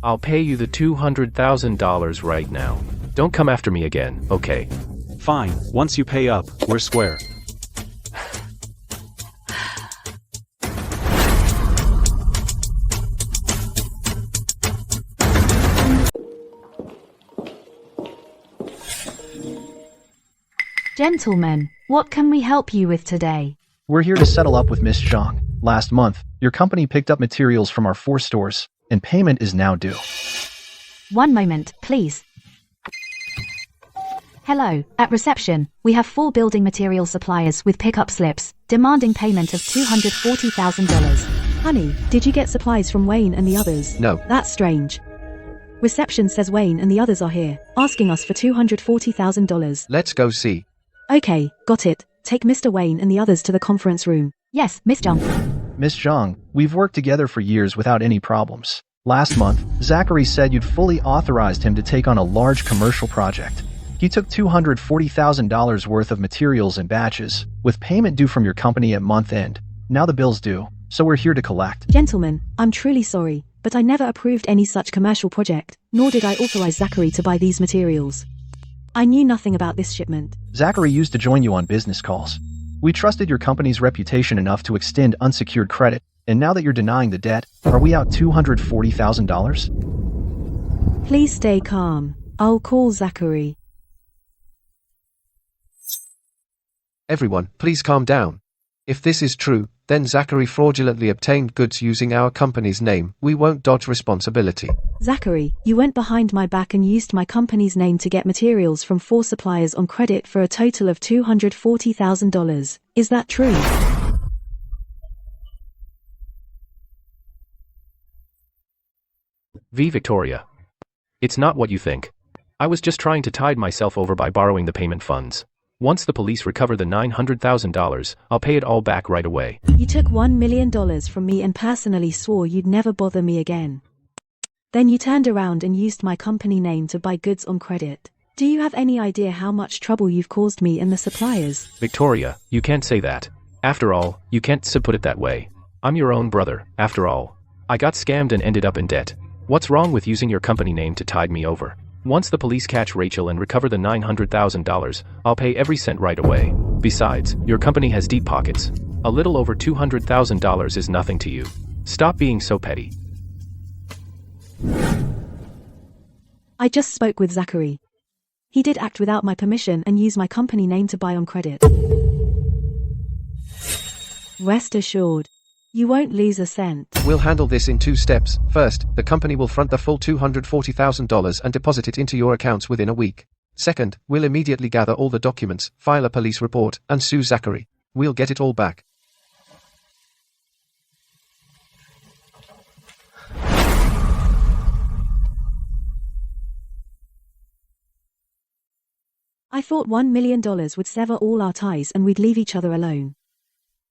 I'll pay you the $200,000 right now. Don't come after me again, okay? Fine, once you pay up, we're square. Gentlemen, what can we help you with today? We're here to settle up with Miss Zhang. Last month, your company picked up materials from our 4 stores, and payment is now due. One moment, please. Hello, at reception, we have 4 building material suppliers with pickup slips, demanding payment of $240,000. Honey, did you get supplies from Wayne and the others? No. That's strange. Reception says Wayne and the others are here, asking us for $240,000. Let's go see. Okay, got it. Take Mr. Wayne and the others to the conference room. Yes, Miss Zhang. Miss Zhang, we've worked together for years without any problems. Last month, Zachary said you'd fully authorized him to take on a large commercial project. He took $240,000 worth of materials in batches, with payment due from your company at month end. Now the bill's due, so we're here to collect. Gentlemen, I'm truly sorry, but I never approved any such commercial project, nor did I authorize Zachary to buy these materials. I knew nothing about this shipment. Zachary used to join you on business calls. We trusted your company's reputation enough to extend unsecured credit, and now that you're denying the debt, are we out $240,000? Please stay calm. I'll call Zachary. Everyone, please calm down. If this is true, then Zachary fraudulently obtained goods using our company's name. We won't dodge responsibility. Zachary, you went behind my back and used my company's name to get materials from 4 suppliers on credit for a total of $240,000. Is that true? Victoria. It's not what you think. I was just trying to tide myself over by borrowing the payment funds. Once the police recover the $900,000, I'll pay it all back right away. You took $1 million from me and personally swore you'd never bother me again. Then you turned around and used my company name to buy goods on credit. Do you have any idea how much trouble you've caused me and the suppliers? Victoria, you can't say that. After all, you can't put it that way. I'm your own brother, after all. I got scammed and ended up in debt. What's wrong with using your company name to tide me over? Once the police catch Rachel and recover the $900,000, I'll pay every cent right away. Besides, your company has deep pockets. A little over $200,000 is nothing to you. Stop being so petty. I just spoke with Zachary. He did act without my permission and use my company name to buy on credit. Rest assured, you won't lose a cent. We'll handle this in 2 steps. First, the company will front the full $240,000 and deposit it into your accounts within a week. Second, we'll immediately gather all the documents, file a police report, and sue Zachary. We'll get it all back. I thought $1 million would sever all our ties and we'd leave each other alone.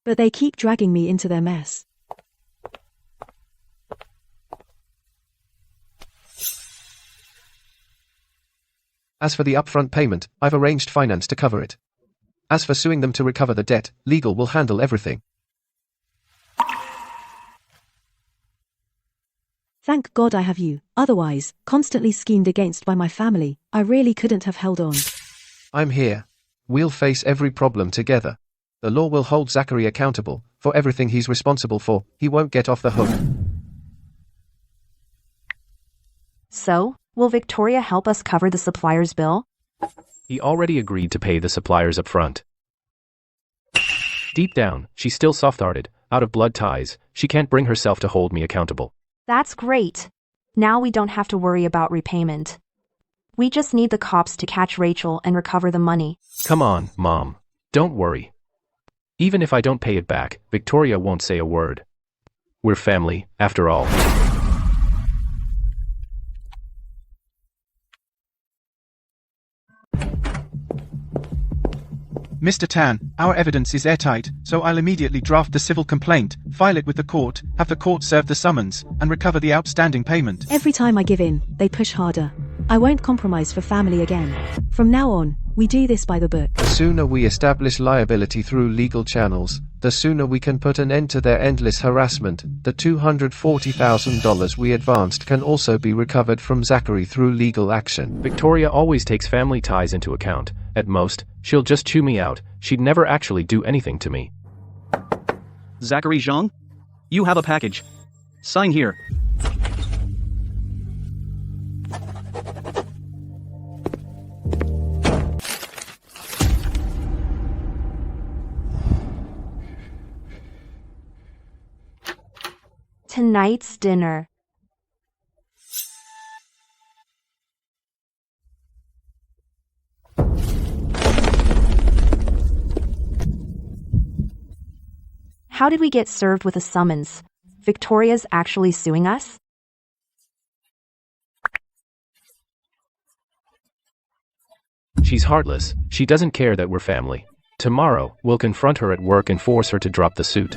But they keep dragging me into their mess. As for the upfront payment, I've arranged finance to cover it. As for suing them to recover the debt, legal will handle everything. Thank God I have you. Otherwise, constantly schemed against by my family, I really couldn't have held on. I'm here. We'll face every problem together. The law will hold Zachary accountable for everything he's responsible for. He won't get off the hook. So, will Victoria help us cover the supplier's bill? He already agreed to pay the suppliers up front. Deep down, she's still soft-hearted, out of blood ties. She can't bring herself to hold me accountable. That's great. Now we don't have to worry about repayment. We just need the cops to catch Rachel and recover the money. Come on, Mom. Don't worry. Even if I don't pay it back, Victoria won't say a word. We're family, after all. Mr. Tan, our evidence is airtight, so I'll immediately draft the civil complaint, file it with the court, have the court serve the summons, and recover the outstanding payment. Every time I give in, they push harder. I won't compromise for family again. From now on, we do this by the book. The sooner we establish liability through legal channels, the sooner we can put an end to their endless harassment. The $240,000 we advanced can also be recovered from Zachary through legal action. Victoria always takes family ties into account. At most, she'll just chew me out. She'd never actually do anything to me. Zachary Zhang? You have a package. Sign here. Tonight's dinner. How did we get served with a summons? Victoria's actually suing us? She's heartless. She doesn't care that we're family. Tomorrow, we'll confront her at work and force her to drop the suit.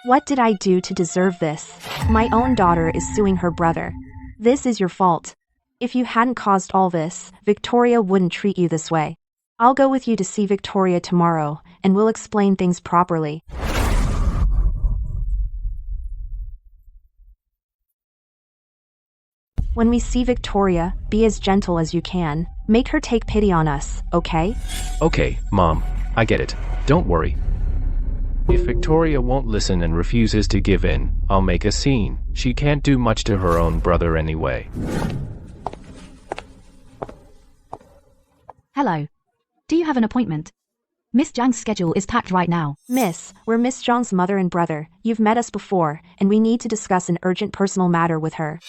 What did I do to deserve this? My own daughter is suing her brother. This is your fault. If you hadn't caused all this, Victoria wouldn't treat you this way. I'll go with you to see Victoria tomorrow, and we'll explain things properly. When we see Victoria, be as gentle as you can. Make her take pity on us, okay? Okay, Mom. I get it. Don't worry. If Victoria won't listen and refuses to give in, I'll make a scene. She can't do much to her own brother anyway. Hello. Do you have an appointment? Miss Zhang's schedule is packed right now. Miss, we're Miss Zhang's mother and brother. You've met us before, and we need to discuss an urgent personal matter with her.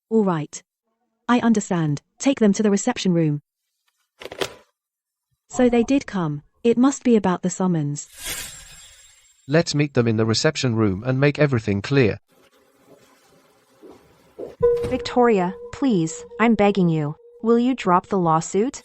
All right. I understand. Take them to the reception room. So they did come. It must be about the summons. Let's meet them in the reception room and make everything clear. Victoria, please, I'm begging you. Will you drop the lawsuit?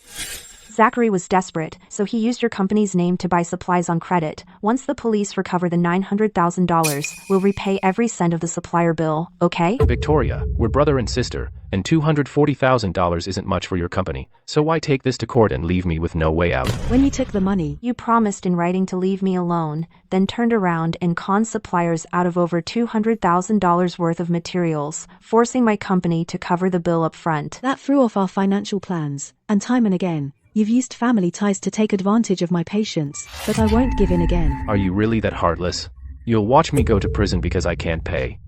Zachary was desperate, so he used your company's name to buy supplies on credit. Once the police recover the $900,000, we'll repay every cent of the supplier bill, okay? Victoria, we're brother and sister, and $240,000 isn't much for your company, so why take this to court and leave me with no way out? When you took the money, You promised in writing to leave me alone, then turned around and conned suppliers out of over $200,000 worth of materials, forcing my company to cover the bill up front. that threw off our financial plans, and time and again, you've used family ties to take advantage of my patience, but I won't give in again. Are you really that heartless? You'll watch me go to prison because I can't pay.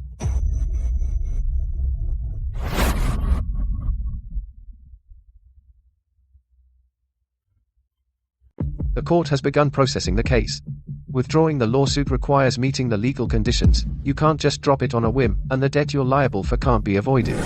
The court has begun processing the case. Withdrawing the lawsuit requires meeting the legal conditions. You can't just drop it on a whim, and the debt you're liable for can't be avoided.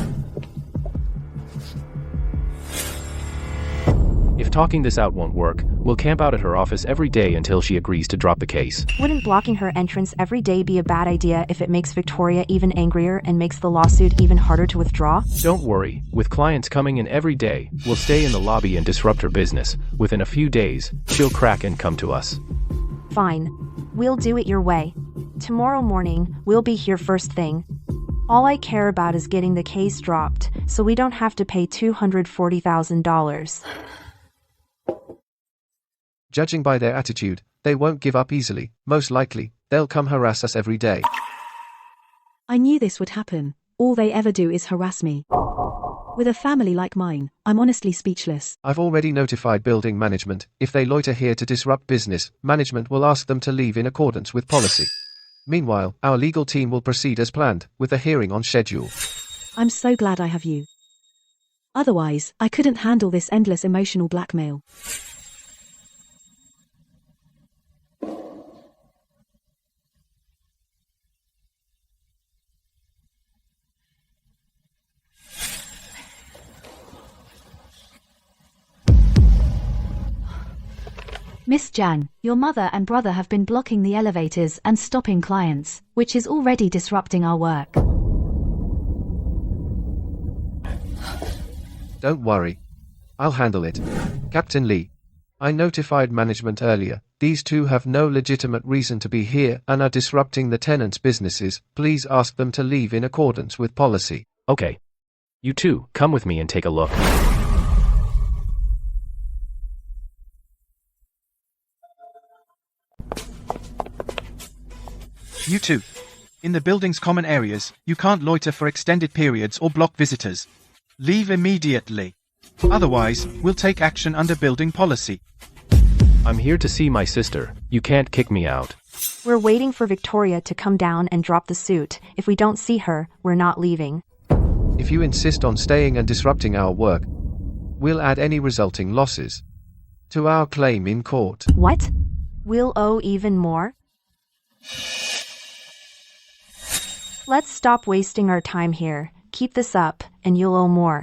If talking this out won't work, we'll camp out at her office every day until she agrees to drop the case. Wouldn't blocking her entrance every day be a bad idea if it makes Victoria even angrier and makes the lawsuit even harder to withdraw? Don't worry, with clients coming in every day, we'll stay in the lobby and disrupt her business. Within a few days, she'll crack and come to us. Fine. We'll do it your way. Tomorrow morning, we'll be here first thing. All I care about is getting the case dropped, so we don't have to pay $240,000. Judging by their attitude, they won't give up easily. Most likely, they'll come harass us every day. I knew this would happen. All they ever do is harass me. With a family like mine, I'm honestly speechless. I've already notified building management. If they loiter here to disrupt business, management will ask them to leave in accordance with policy. Meanwhile, our legal team will proceed as planned, with the hearing on schedule. I'm so glad I have you. Otherwise, I couldn't handle this endless emotional blackmail. Miss Jiang, your mother and brother have been blocking the elevators and stopping clients, which is already disrupting our work. Don't worry. I'll handle it. Captain Lee. I notified management earlier. These two have no legitimate reason to be here and are disrupting the tenants' businesses. Please ask them to leave in accordance with policy. Okay. You two, come with me and take a look. You two. In the building's common areas, you can't loiter for extended periods or block visitors. Leave immediately. Otherwise, we'll take action under building policy. I'm here to see my sister. You can't kick me out. We're waiting for Victoria to come down and drop the suit. If we don't see her, we're not leaving. If you insist on staying and disrupting our work, we'll add any resulting losses to our claim in court. What? We'll owe even more? Let's stop wasting our time here. Keep this up, and you'll owe more.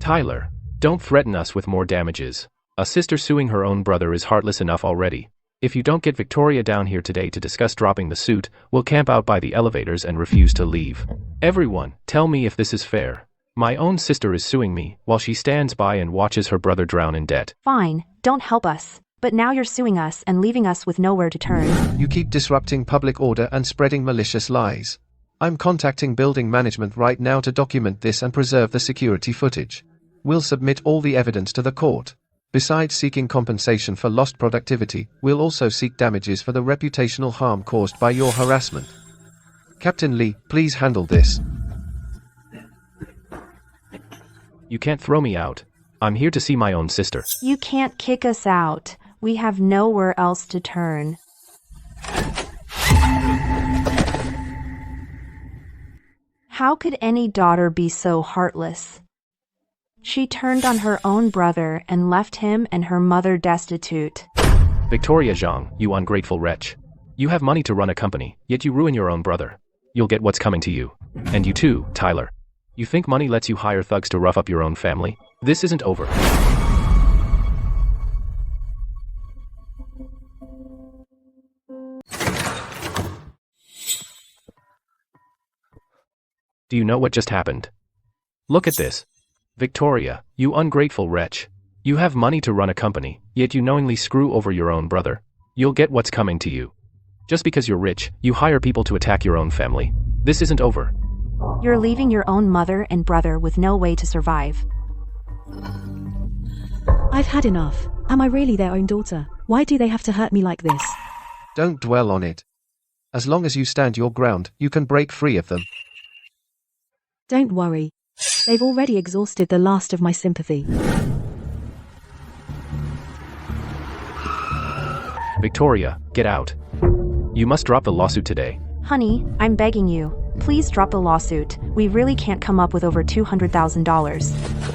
Tyler, don't threaten us with more damages. A sister suing her own brother is heartless enough already. If you don't get Victoria down here today to discuss dropping the suit, we'll camp out by the elevators and refuse to leave. Everyone, tell me if this is fair. My own sister is suing me, while she stands by and watches her brother drown in debt. Fine, don't help us. But now you're suing us and leaving us with nowhere to turn. You keep disrupting public order and spreading malicious lies. I'm contacting building management right now to document this and preserve the security footage. We'll submit all the evidence to the court. Besides seeking compensation for lost productivity, we'll also seek damages for the reputational harm caused by your harassment. Captain Lee, please handle this. You can't throw me out. I'm here to see my own sister. You can't kick us out. We have nowhere else to turn. How could any daughter be so heartless? She turned on her own brother and left him and her mother destitute. Victoria Zhang, you ungrateful wretch. You have money to run a company, yet you ruin your own brother. You'll get what's coming to you. And you too, Tyler. You think money lets you hire thugs to rough up your own family? This isn't over. Do you know what just happened? Look at this. Victoria, you ungrateful wretch. You have money to run a company, yet you knowingly screw over your own brother. You'll get what's coming to you. Just because you're rich, you hire people to attack your own family. This isn't over. You're leaving your own mother and brother with no way to survive. I've had enough. Am I really their own daughter? Why do they have to hurt me like this? Don't dwell on it. As long as you stand your ground, you can break free of them. Don't worry. They've already exhausted the last of my sympathy. Victoria, get out. You must drop the lawsuit today. Honey, I'm begging you. Please drop the lawsuit. We really can't come up with over $200,000.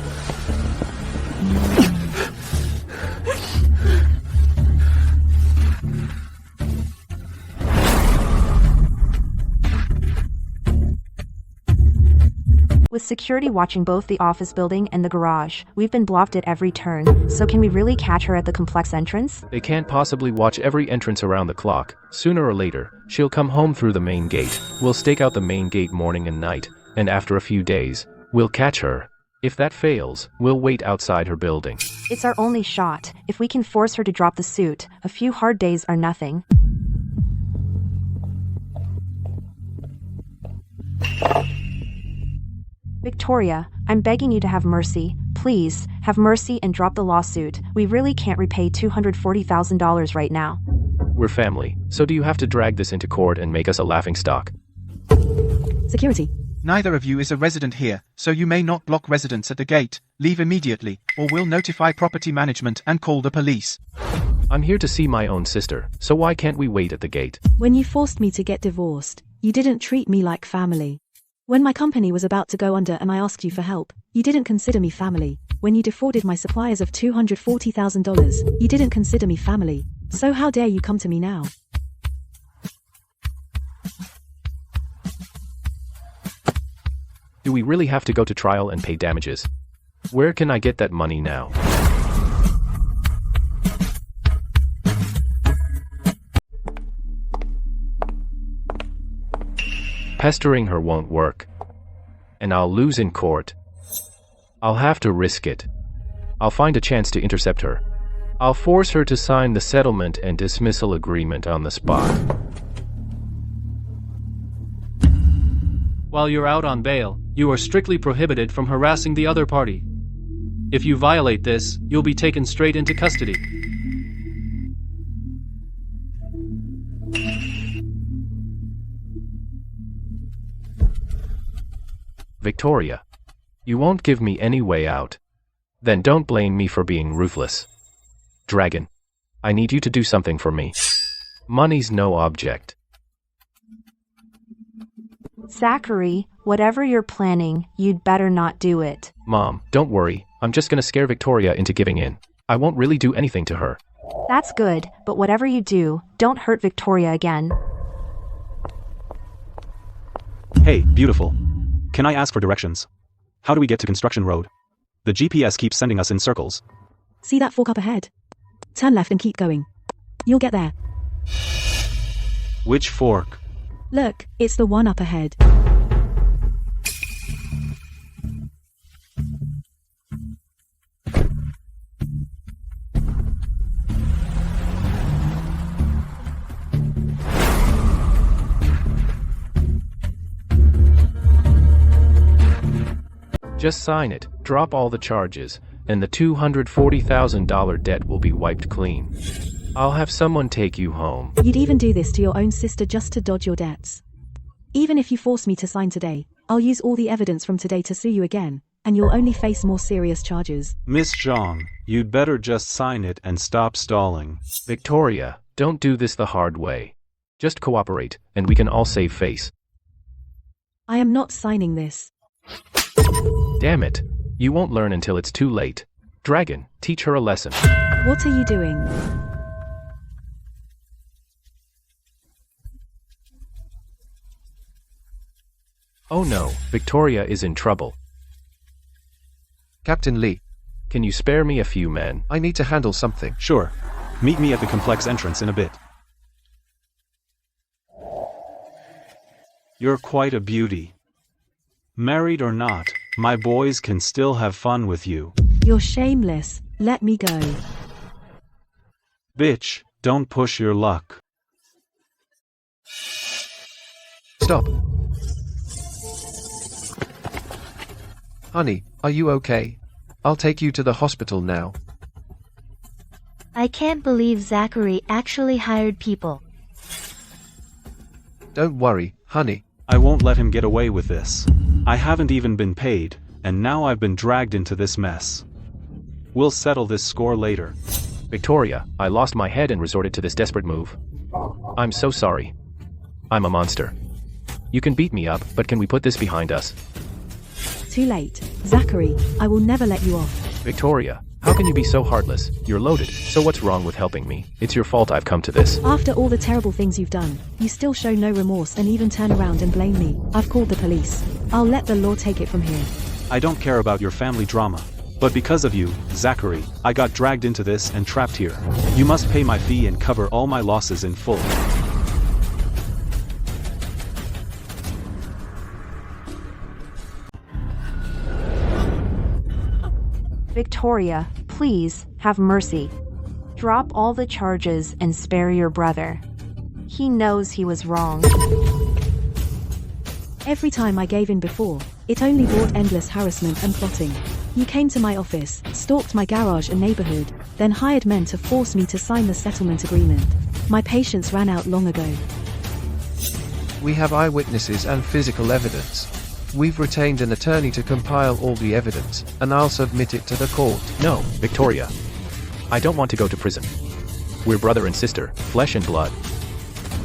With security watching both the office building and the garage, we've been blocked at every turn, so can we really catch her at the complex entrance? They can't possibly watch every entrance around the clock. Sooner or later, she'll come home through the main gate. We'll stake out the main gate morning and night, and after a few days, we'll catch her. If that fails, we'll wait outside her building. It's our only shot. If we can force her to drop the suit, a few hard days are nothing. Victoria, I'm begging you to have mercy. Please, have mercy and drop the lawsuit. We really can't repay $240,000 right now. We're family, so do you have to drag this into court and make us a laughingstock? Security. Neither of you is a resident here, so you may not block residents at the gate. Leave immediately, or we'll notify property management and call the police. I'm here to see my own sister, so why can't we wait at the gate? When you forced me to get divorced, you didn't treat me like family. When my company was about to go under and I asked you for help, you didn't consider me family. When you defrauded my suppliers of $240,000, you didn't consider me family. So how dare you come to me now? Do we really have to go to trial and pay damages? Where can I get that money now? Pestering her won't work. And I'll lose in court. I'll have to risk it. I'll find a chance to intercept her. I'll force her to sign the settlement and dismissal agreement on the spot. While you're out on bail, you are strictly prohibited from harassing the other party. If you violate this, you'll be taken straight into custody. Victoria, you won't give me any way out. Then don't blame me for being ruthless. Dragon, I need you to do something for me. Money's no object. Zachary, whatever you're planning, you'd better not do it. Mom, don't worry. I'm just gonna scare Victoria into giving in. I won't really do anything to her. That's good, but whatever you do, don't hurt Victoria again. Hey, beautiful. Can I ask for directions? How do we get to Construction Road? The GPS keeps sending us in circles. See that fork up ahead? Turn left and keep going. You'll get there. Which fork? Look, it's the one up ahead. Just sign it, drop all the charges, and the $240,000 debt will be wiped clean. I'll have someone take you home. You'd even do this to your own sister just to dodge your debts. Even if you force me to sign today, I'll use all the evidence from today to sue you again, and you'll only face more serious charges. Miss Zhang, you'd better just sign it and stop stalling. Victoria, don't do this the hard way. Just cooperate, and we can all save face. I am not signing this. Damn it. You won't learn until it's too late. Dragon, teach her a lesson. What are you doing? Oh no, Victoria is in trouble. Captain Lee, Can you spare me a few men? I need to handle something. Sure. Meet me at the complex entrance in a bit. You're quite a beauty. Married or not, my boys can still have fun with you. You're shameless. Let me go. Bitch, don't push your luck. Stop. Honey, are you okay? I'll take you to the hospital now. I can't believe Zachary actually hired people. Don't worry, honey. I won't let him get away with this. I haven't even been paid, and now I've been dragged into this mess. We'll settle this score later. Victoria, I lost my head and resorted to this desperate move. I'm so sorry. I'm a monster. You can beat me up, but can we put this behind us? Too late. Zachary, I will never let you off. Victoria, how can you be so heartless? You're loaded, so what's wrong with helping me? It's your fault I've come to this. After all the terrible things you've done, you still show no remorse and even turn around and blame me. I've called the police. I'll let the law take it from here. I don't care about your family drama. But because of you, Zachary, I got dragged into this and trapped here. You must pay my fee and cover all my losses in full. Victoria, please, have mercy. Drop all the charges and spare your brother. He knows he was wrong. Every time I gave in before, it only brought endless harassment and plotting. You came to my office, stalked my garage and neighborhood, then hired men to force me to sign the settlement agreement. My patience ran out long ago. We have eyewitnesses and physical evidence. We've retained an attorney to compile all the evidence, and I'll submit it to the court. No, Victoria. I don't want to go to prison. We're brother and sister, flesh and blood.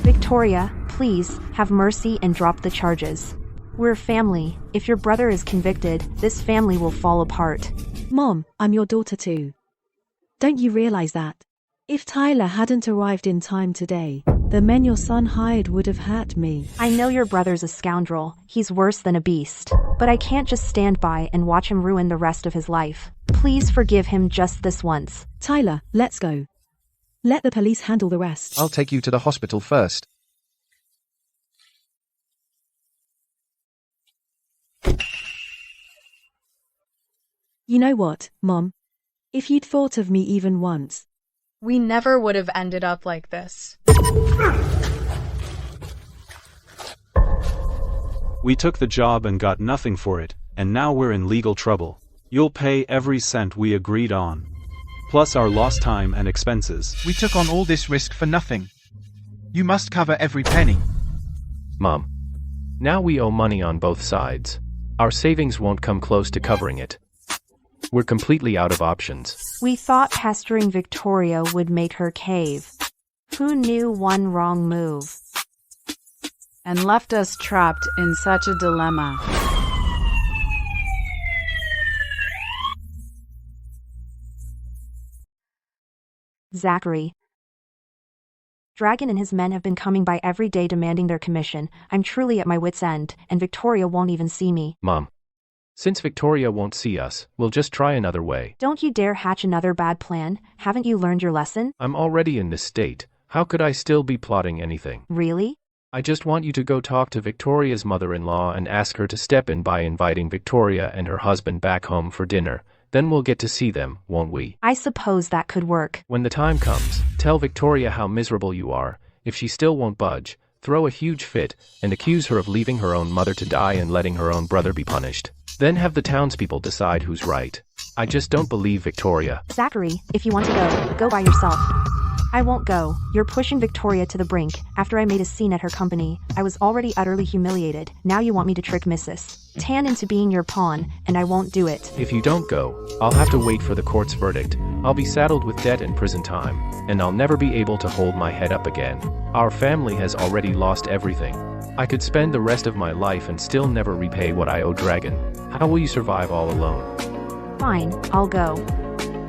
Victoria, please, have mercy and drop the charges. We're family. If your brother is convicted, this family will fall apart. Mom, I'm your daughter too. Don't you realize that? If Tyler hadn't arrived in time today, the men your son hired would have hurt me. I know your brother's a scoundrel. He's worse than a beast. But I can't just stand by and watch him ruin the rest of his life. Please forgive him just this once. Tyler, let's go. Let the police handle the rest. I'll take you to the hospital first. You know what, Mom? If you'd thought of me even once, We never would have ended up like this. We took the job and got nothing for it, and now we're in legal trouble. You'll pay every cent we agreed on, plus our lost time and expenses. We took on all this risk for nothing. You must cover every penny. Mom. Now we owe money on both sides. Our savings won't come close to covering it. We're completely out of options. We thought pestering Victoria would make her cave. Who knew one wrong move? And left us trapped in such a dilemma. Zachary. Dragon and his men have been coming by every day demanding their commission. I'm truly at my wit's end, and Victoria won't even see me. Mom. Since Victoria won't see us, we'll just try another way. Don't you dare hatch another bad plan. Haven't you learned your lesson? I'm already in this state. How could I still be plotting anything? Really? I just want you to go talk to Victoria's mother-in-law and ask her to step in by inviting Victoria and her husband back home for dinner. Then we'll get to see them, won't we? I suppose that could work. When the time comes, tell Victoria how miserable you are. If she still won't budge, throw a huge fit and accuse her of leaving her own mother to die and letting her own brother be punished. Then have the townspeople decide who's right. I just don't believe Victoria. Zachary, if you want to go by yourself. I won't go. You're pushing Victoria to the brink. After I made a scene at her company, I was already utterly humiliated. Now you want me to trick Mrs. Tan into being your pawn, and I won't do it. If you don't go, I'll have to wait for the court's verdict. I'll be saddled with debt and prison time, and I'll never be able to hold my head up again. Our family has already lost everything. I could spend the rest of my life and still never repay what I owe Dragon. How will you survive all alone? Fine, I'll go.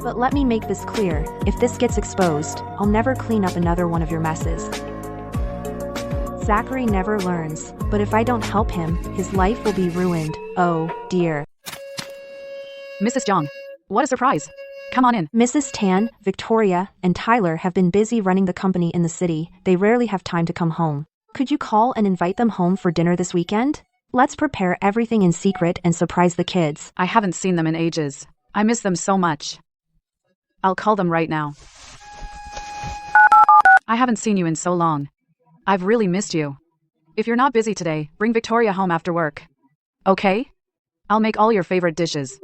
But let me make this clear, if this gets exposed, I'll never clean up another one of your messes. Zachary never learns, but if I don't help him, his life will be ruined. Oh, dear. Mrs. Zhang, what a surprise. Come on in. Mrs. Tan, Victoria, and Tyler have been busy running the company in the city. They rarely have time to come home. Could you call and invite them home for dinner this weekend? Let's prepare everything in secret and surprise the kids. I haven't seen them in ages. I miss them so much. I'll call them right now. I haven't seen you in so long. I've really missed you. If you're not busy today, bring Victoria home after work. Okay? I'll make all your favorite dishes.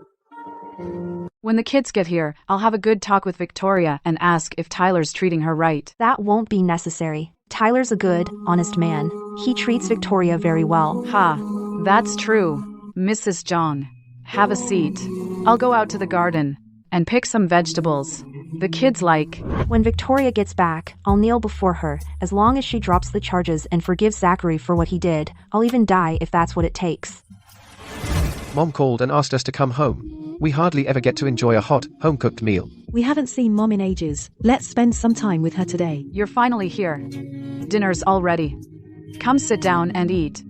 When the kids get here, I'll have a good talk with Victoria and ask if Tyler's treating her right. That won't be necessary. Tyler's a good, honest man. He treats Victoria very well. Ha, that's true. Mrs. Zhang, have a seat. I'll go out to the garden and pick some vegetables the kids like. When Victoria gets back, I'll kneel before her. As long as she drops the charges and forgives Zachary for what he did, I'll even die if that's what it takes. Mom called and asked us to come home. We hardly ever get to enjoy a hot, home-cooked meal. We haven't seen Mom in ages. Let's spend some time with her today. You're finally here. Dinner's all ready. Come sit down and eat.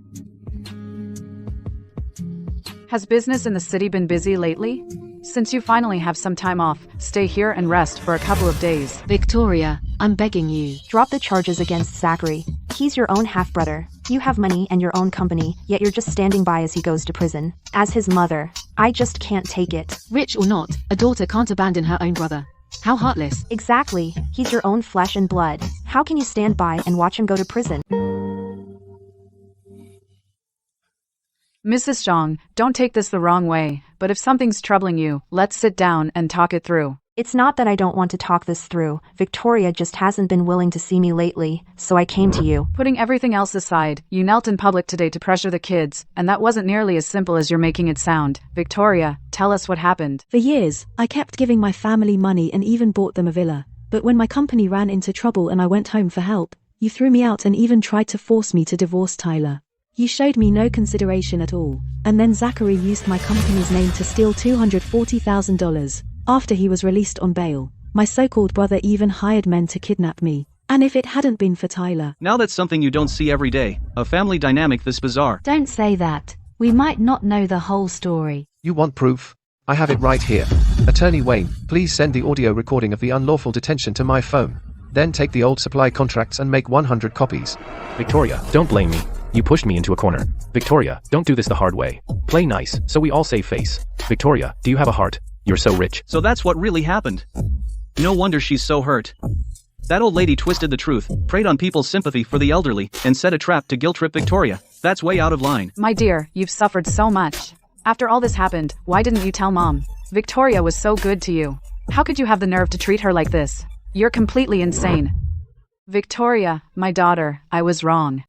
Has business in the city been busy lately? Since you finally have some time off, stay here and rest for a couple of days. Victoria, I'm begging you. Drop the charges against Zachary. He's your own half-brother. You have money and your own company, yet you're just standing by as he goes to prison. As his mother, I just can't take it. Rich or not, a daughter can't abandon her own brother. How heartless. Exactly. He's your own flesh and blood. How can you stand by and watch him go to prison? Mrs. Zhang, don't take this the wrong way, but if something's troubling you, let's sit down and talk it through. It's not that I don't want to talk this through. Victoria just hasn't been willing to see me lately, so I came to you. Putting everything else aside, you knelt in public today to pressure the kids, and that wasn't nearly as simple as you're making it sound. Victoria, tell us what happened. For years, I kept giving my family money and even bought them a villa. But when my company ran into trouble and I went home for help, you threw me out and even tried to force me to divorce Tyler. You showed me no consideration at all, and then Zachary used my company's name to steal $240,000. After he was released on bail, my so-called brother even hired men to kidnap me. And if it hadn't been for Tyler... Now that's something you don't see every day, a family dynamic this bizarre. Don't say that. We might not know the whole story. You want proof? I have it right here. Attorney Wayne, please send the audio recording of the unlawful detention to my phone. Then take the old supply contracts and make 100 copies. Victoria, don't blame me. You pushed me into a corner. Victoria, don't do this the hard way. Play nice, so we all save face. Victoria, do you have a heart? You're so rich. So that's what really happened. No wonder she's so hurt. That old lady twisted the truth, preyed on people's sympathy for the elderly, and set a trap to guilt-trip Victoria. That's way out of line. My dear, you've suffered so much. After all this happened, why didn't you tell Mom? Victoria was so good to you. How could you have the nerve to treat her like this? You're completely insane. Victoria, my daughter, I was wrong.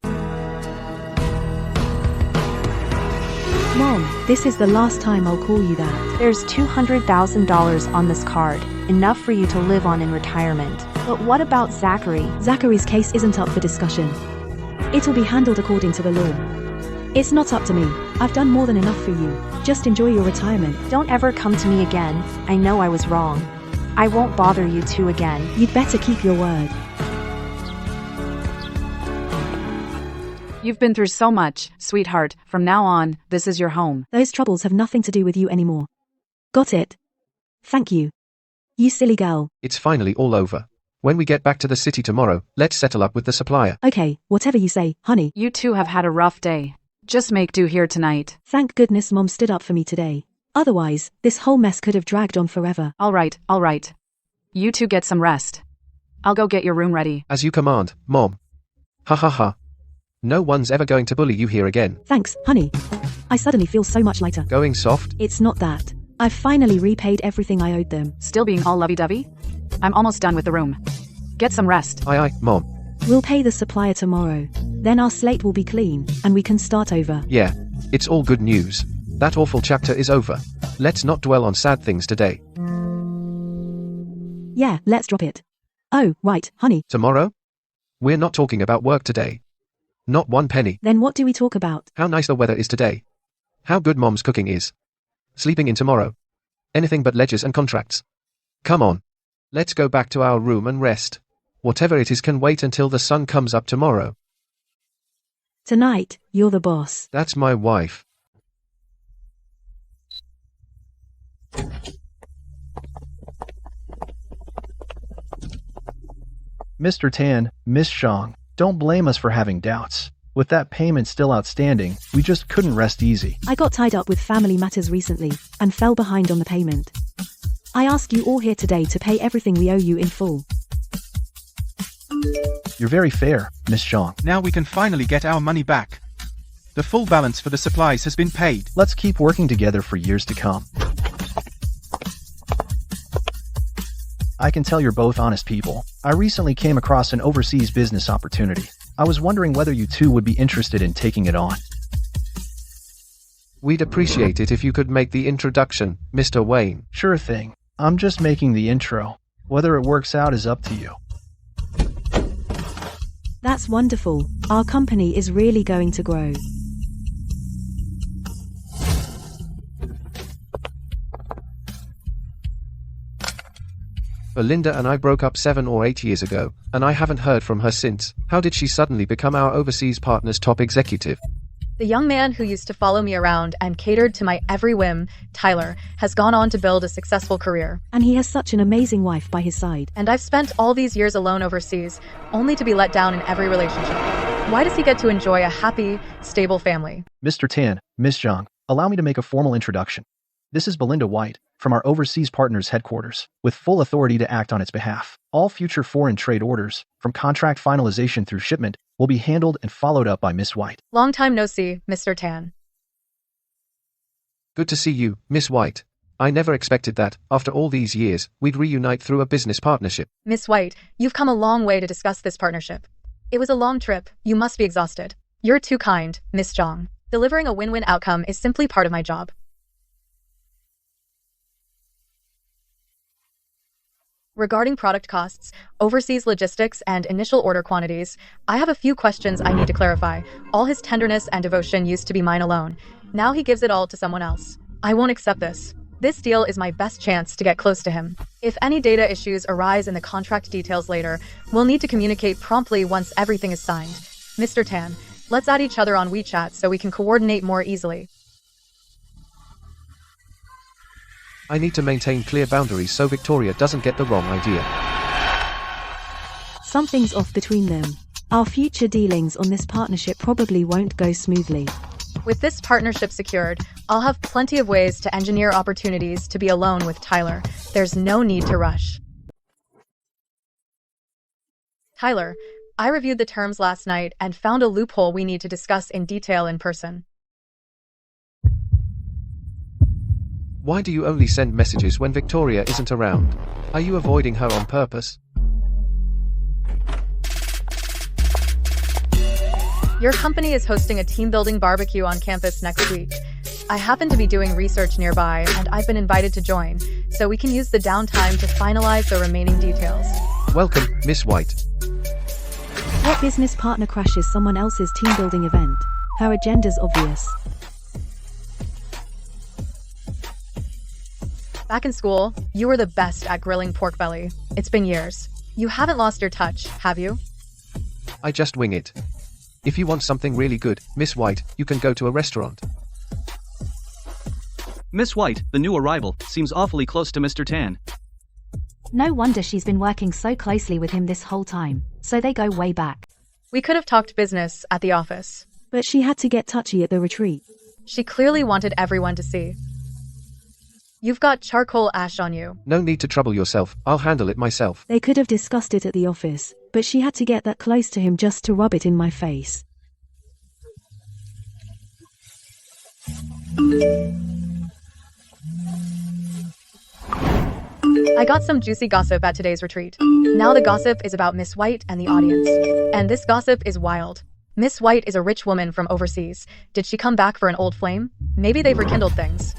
Mom, this is the last time I'll call you that. There's $200,000 on this card, enough for you to live on in retirement. But what about Zachary? Zachary's case isn't up for discussion. It'll be handled according to the law. It's not up to me. I've done more than enough for you. Just enjoy your retirement. Don't ever come to me again. I know I was wrong. I won't bother you two again. You'd better keep your word. You've been through so much, sweetheart. From now on, this is your home. Those troubles have nothing to do with you anymore. Got it? Thank you. You silly girl. It's finally all over. When we get back to the city tomorrow, let's settle up with the supplier. Okay, whatever you say, honey. You two have had a rough day. Just make do here tonight. Thank goodness Mom stood up for me today. Otherwise, this whole mess could have dragged on forever. All right. You two get some rest. I'll go get your room ready. As you command, Mom. Ha ha ha. No one's ever going to bully you here again. Thanks, honey. I suddenly feel so much lighter. Going soft? It's not that. I've finally repaid everything I owed them. Still being all lovey-dovey? I'm almost done with the room. Get some rest. Aye, Mom. We'll pay the supplier tomorrow. Then our slate will be clean, and we can start over. Yeah, it's all good news. That awful chapter is over. Let's not dwell on sad things today. Yeah, let's drop it. Oh, right, honey. Tomorrow? We're not talking about work today. Not one penny. Then what do we talk about? How nice the weather is today. How good Mom's cooking is. Sleeping in tomorrow. Anything but ledgers and contracts. Come on. Let's go back to our room and rest. Whatever it is can wait until the sun comes up tomorrow. Tonight, you're the boss. That's my wife. Mr. Tan, Miss Zhang, don't blame us for having doubts. With that payment still outstanding, we just couldn't rest easy. I got tied up with family matters recently, and fell behind on the payment. I ask you all here today to pay everything we owe you in full. You're very fair, Miss Zhang. Now we can finally get our money back. The full balance for the supplies has been paid. Let's keep working together for years to come. I can tell you're both honest people. I recently came across an overseas business opportunity. I was wondering whether you two would be interested in taking it on. We'd appreciate it if you could make the introduction, Mr. Wayne. Sure thing. I'm just making the intro. Whether it works out is up to you. That's wonderful. Our company is really going to grow. Belinda and I broke up 7 or 8 years ago, and I haven't heard from her since. How did she suddenly become our overseas partner's top executive? The young man who used to follow me around and catered to my every whim, Tyler, has gone on to build a successful career. And he has such an amazing wife by his side. And I've spent all these years alone overseas, only to be let down in every relationship. Why does he get to enjoy a happy, stable family? Mr. Tan, Miss Zhang, allow me to make a formal introduction. This is Belinda White, from our overseas partners' headquarters, with full authority to act on its behalf. All future foreign trade orders, from contract finalization through shipment, will be handled and followed up by Miss White. Long time no see, Mr. Tan. Good to see you, Miss White. I never expected that, after all these years, we'd reunite through a business partnership. Miss White, you've come a long way to discuss this partnership. It was a long trip. You must be exhausted. You're too kind, Miss Zhang. Delivering a win-win outcome is simply part of my job. Regarding product costs, overseas logistics, and initial order quantities, I have a few questions I need to clarify. All his tenderness and devotion used to be mine alone. Now he gives it all to someone else. I won't accept this. This deal is my best chance to get close to him. If any data issues arise in the contract details later, we'll need to communicate promptly once everything is signed. Mr. Tan, let's add each other on WeChat so we can coordinate more easily. I need to maintain clear boundaries so Victoria doesn't get the wrong idea. Something's off between them. Our future dealings on this partnership probably won't go smoothly. With this partnership secured, I'll have plenty of ways to engineer opportunities to be alone with Tyler. There's no need to rush. Tyler, I reviewed the terms last night and found a loophole we need to discuss in detail in person. Why do you only send messages when Victoria isn't around? Are you avoiding her on purpose? Your company is hosting a team-building barbecue on campus next week. I happen to be doing research nearby, and I've been invited to join, so we can use the downtime to finalize the remaining details. Welcome, Miss White. What business partner crashes someone else's team-building event? Her agenda's obvious. Back in school, you were the best at grilling pork belly. It's been years. You haven't lost your touch, have you? I just wing it. If you want something really good, Miss White, you can go to a restaurant. Miss White, the new arrival, seems awfully close to Mr. Tan. No wonder she's been working so closely with him this whole time, so they go way back. We could have talked business at the office. But she had to get touchy at the retreat. She clearly wanted everyone to see. You've got charcoal ash on you. No need to trouble yourself, I'll handle it myself. They could have discussed it at the office, but she had to get that close to him just to rub it in my face. I got some juicy gossip at today's retreat. Now the gossip is about Miss White and the audience. And this gossip is wild. Miss White is a rich woman from overseas. Did she come back for an old flame? Maybe they've rekindled things.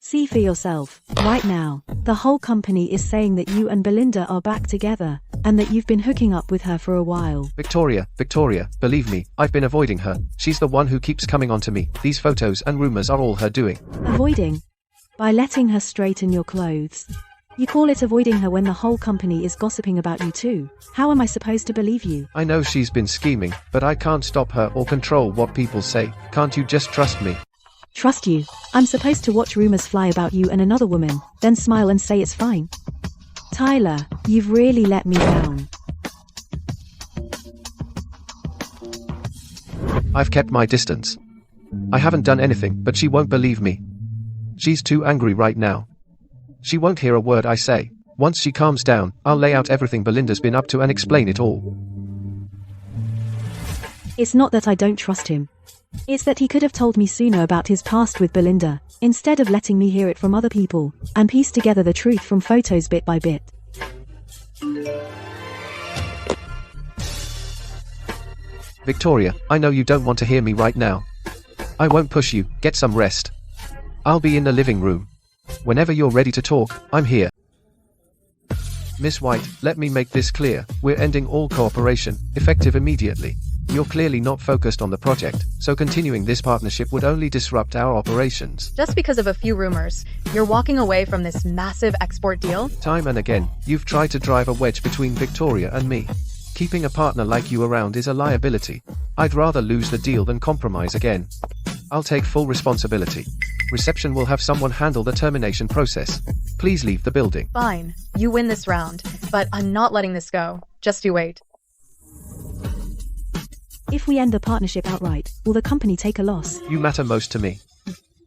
See for yourself, right now. The whole company is saying that you and Belinda are back together, and that you've been hooking up with her for a while. Victoria, believe me, I've been avoiding her. She's the one who keeps coming onto me. These photos and rumors are all her doing. Avoiding? By letting her straighten your clothes. You call it avoiding her when the whole company is gossiping about you too. How am I supposed to believe you? I know she's been scheming, but I can't stop her or control what people say. Can't you just trust me? Trust you? I'm supposed to watch rumors fly about you and another woman, then smile and say it's fine? Tyler, you've really let me down. I've kept my distance. I haven't done anything, but she won't believe me. She's too angry right now. She won't hear a word I say. Once she calms down, I'll lay out everything Belinda's been up to and explain it all. It's not that I don't trust him. It's that he could have told me sooner about his past with Belinda, instead of letting me hear it from other people, and piece together the truth from photos bit by bit. Victoria, I know you don't want to hear me right now. I won't push you, get some rest. I'll be in the living room. Whenever you're ready to talk, I'm here. Miss White, let me make this clear, we're ending all cooperation, effective immediately. You're clearly not focused on the project, so continuing this partnership would only disrupt our operations. Just because of a few rumors, you're walking away from this massive export deal? Time and again, you've tried to drive a wedge between Victoria and me. Keeping a partner like you around is a liability. I'd rather lose the deal than compromise again. I'll take full responsibility. Reception will have someone handle the termination process. Please leave the building. Fine, you win this round, but I'm not letting this go. Just you wait. If we end the partnership outright, will the company take a loss? You matter most to me.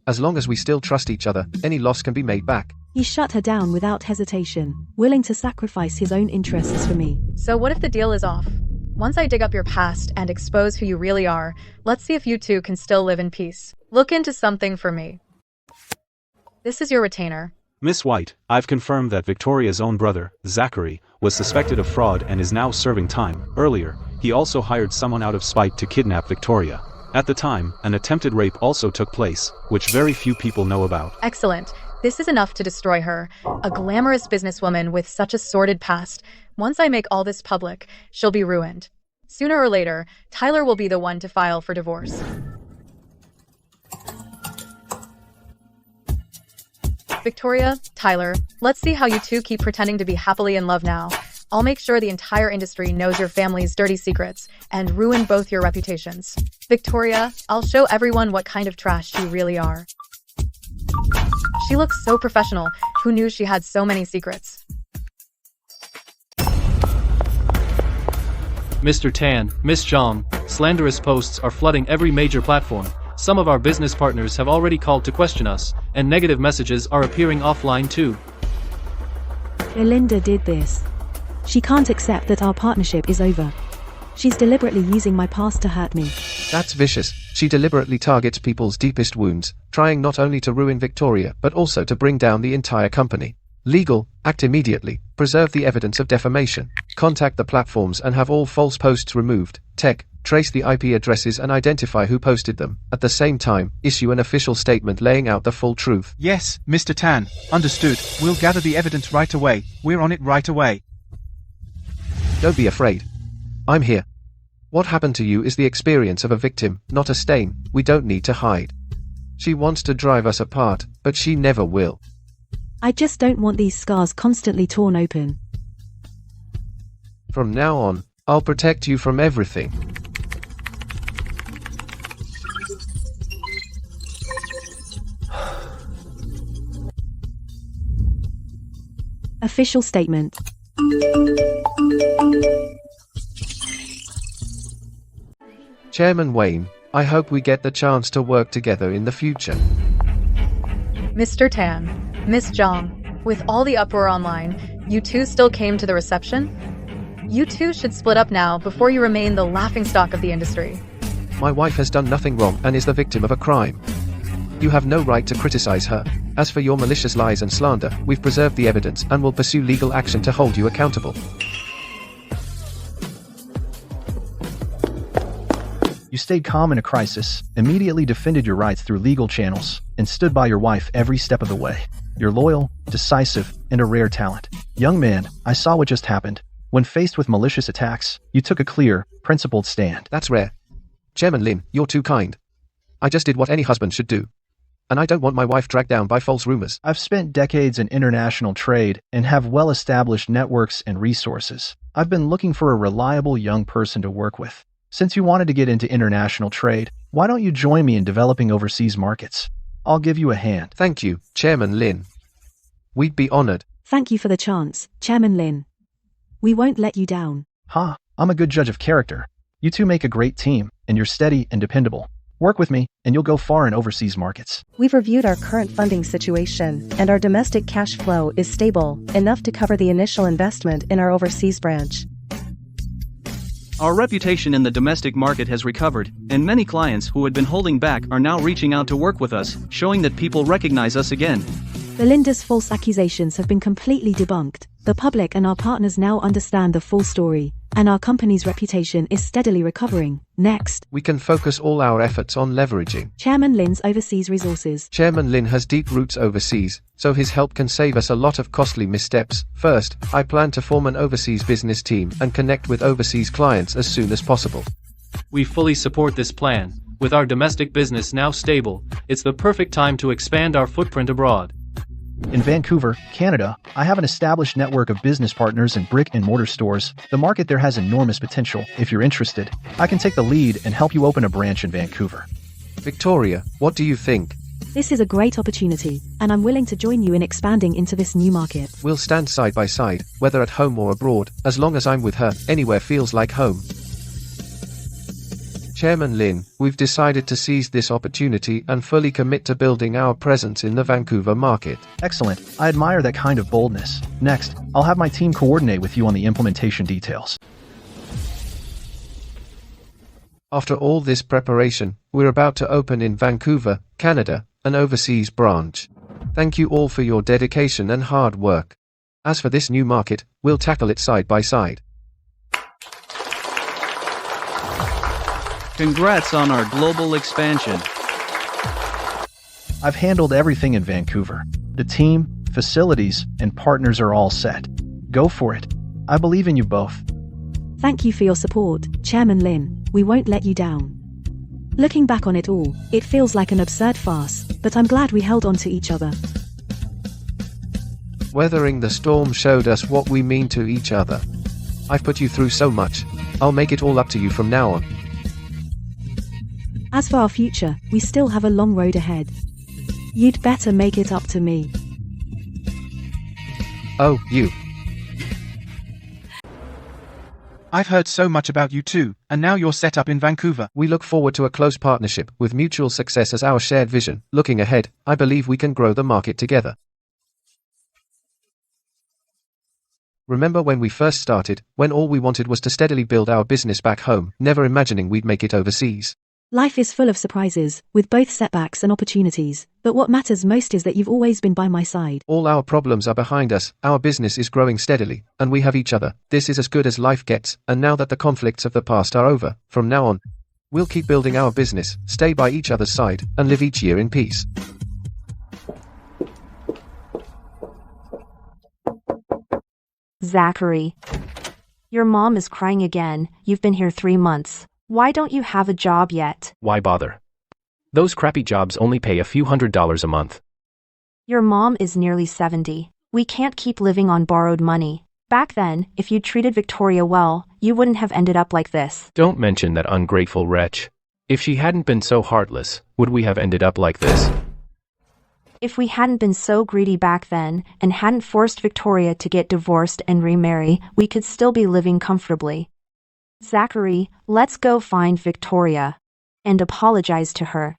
As long as we still trust each other, any loss can be made back. He shut her down without hesitation, willing to sacrifice his own interests for me. So what if the deal is off? Once I dig up your past and expose who you really are, let's see if you two can still live in peace. Look into something for me. This is your retainer. Miss White, I've confirmed that Victoria's own brother, Zachary, was suspected of fraud and is now serving time. Earlier, he also hired someone out of spite to kidnap Victoria. At the time, an attempted rape also took place, which very few people know about. Excellent. This is enough to destroy her. A glamorous businesswoman with such a sordid past. Once I make all this public, she'll be ruined. Sooner or later, Tyler will be the one to file for divorce. Victoria, Tyler, let's see how you two keep pretending to be happily in love now. I'll make sure the entire industry knows your family's dirty secrets and ruin both your reputations. Victoria, I'll show everyone what kind of trash you really are. She looks so professional. Who knew she had so many secrets? Mr. Tan, Miss Zhang, slanderous posts are flooding every major platform. Some of our business partners have already called to question us, and negative messages are appearing offline too. Belinda did this. She can't accept that our partnership is over. She's deliberately using my past to hurt me. That's vicious. She deliberately targets people's deepest wounds, trying not only to ruin Victoria but also to bring down the entire company. Legal, act immediately, preserve the evidence of defamation, contact the platforms and have all false posts removed. Tech, trace the IP addresses and identify who posted them. At the same time, issue an official statement laying out the full truth. Yes, Mr. Tan, understood. We'll gather the evidence right away. We're on it right away. Don't be afraid. I'm here. What happened to you is the experience of a victim, not a stain. We don't need to hide. She wants to drive us apart, but she never will. I just don't want these scars constantly torn open. From now on, I'll protect you from everything. Official statement. Chairman Wayne, I hope we get the chance to work together in the future. Mr. Tan, Miss Zhang, with all the uproar online, you two still came to the reception? You two should split up now before you remain the laughingstock of the industry. My wife has done nothing wrong and is the victim of a crime. You have no right to criticize her. As for your malicious lies and slander, we've preserved the evidence and will pursue legal action to hold you accountable. You stayed calm in a crisis, immediately defended your rights through legal channels, and stood by your wife every step of the way. You're loyal, decisive, and a rare talent. Young man, I saw what just happened. When faced with malicious attacks, you took a clear, principled stand. That's rare. Chairman Lin, you're too kind. I just did what any husband should do. And I don't want my wife dragged down by false rumors. I've spent decades in international trade and have well-established networks and resources. I've been looking for a reliable young person to work with. Since you wanted to get into international trade, why don't you join me in developing overseas markets? I'll give you a hand. Thank you, Chairman Lin. We'd be honored. Thank you for the chance, Chairman Lin. We won't let you down. Ha, I'm a good judge of character. You two make a great team, and you're steady and dependable. Work with me, and you'll go far in overseas markets. We've reviewed our current funding situation, and our domestic cash flow is stable, enough to cover the initial investment in our overseas branch. Our reputation in the domestic market has recovered, and many clients who had been holding back are now reaching out to work with us, showing that people recognize us again. Belinda's false accusations have been completely debunked. The public and our partners now understand the full story, and our company's reputation is steadily recovering. Next, we can focus all our efforts on leveraging Chairman Lin's overseas resources. Chairman Lin has deep roots overseas, so his help can save us a lot of costly missteps. First, I plan to form an overseas business team and connect with overseas clients as soon as possible. We fully support this plan. With our domestic business now stable, it's the perfect time to expand our footprint abroad. In Vancouver, Canada, I have an established network of business partners and brick-and-mortar stores. The market there has enormous potential. If you're interested, I can take the lead and help you open a branch in Vancouver. Victoria, what do you think? This is a great opportunity, and I'm willing to join you in expanding into this new market. We'll stand side by side, whether at home or abroad. As long as I'm with her, anywhere feels like home. Chairman Lin, we've decided to seize this opportunity and fully commit to building our presence in the Vancouver market. Excellent. I admire that kind of boldness. Next, I'll have my team coordinate with you on the implementation details. After all this preparation, we're about to open in Vancouver, Canada, an overseas branch. Thank you all for your dedication and hard work. As for this new market, we'll tackle it side by side. Congrats on our global expansion. I've handled everything in Vancouver. The team, facilities, and partners are all set. Go for it. I believe in you both. Thank you for your support, Chairman Lin. We won't let you down. Looking back on it all, it feels like an absurd farce, but I'm glad we held on to each other. Weathering the storm showed us what we mean to each other. I've put you through so much. I'll make it all up to you from now on. As for our future, we still have a long road ahead. You'd better make it up to me. Oh, you. I've heard so much about you two, and now you're set up in Vancouver. We look forward to a close partnership with mutual success as our shared vision. Looking ahead, I believe we can grow the market together. Remember when we first started, when all we wanted was to steadily build our business back home, never imagining we'd make it overseas? Life is full of surprises, with both setbacks and opportunities, but what matters most is that you've always been by my side. All our problems are behind us, our business is growing steadily, and we have each other. This is as good as life gets, and now that the conflicts of the past are over, from now on, we'll keep building our business, stay by each other's side, and live each year in peace. Zachary. Your mom is crying again. You've been here 3 months. Why don't you have a job yet? Why bother? Those crappy jobs only pay a few $100s a month. Your mom is nearly 70. We can't keep living on borrowed money. Back then, if you treated Victoria well, you wouldn't have ended up like this. Don't mention that ungrateful wretch. If she hadn't been so heartless, would we have ended up like this? If we hadn't been so greedy back then, and hadn't forced Victoria to get divorced and remarry, we could still be living comfortably. Zachary, let's go find Victoria and apologize to her.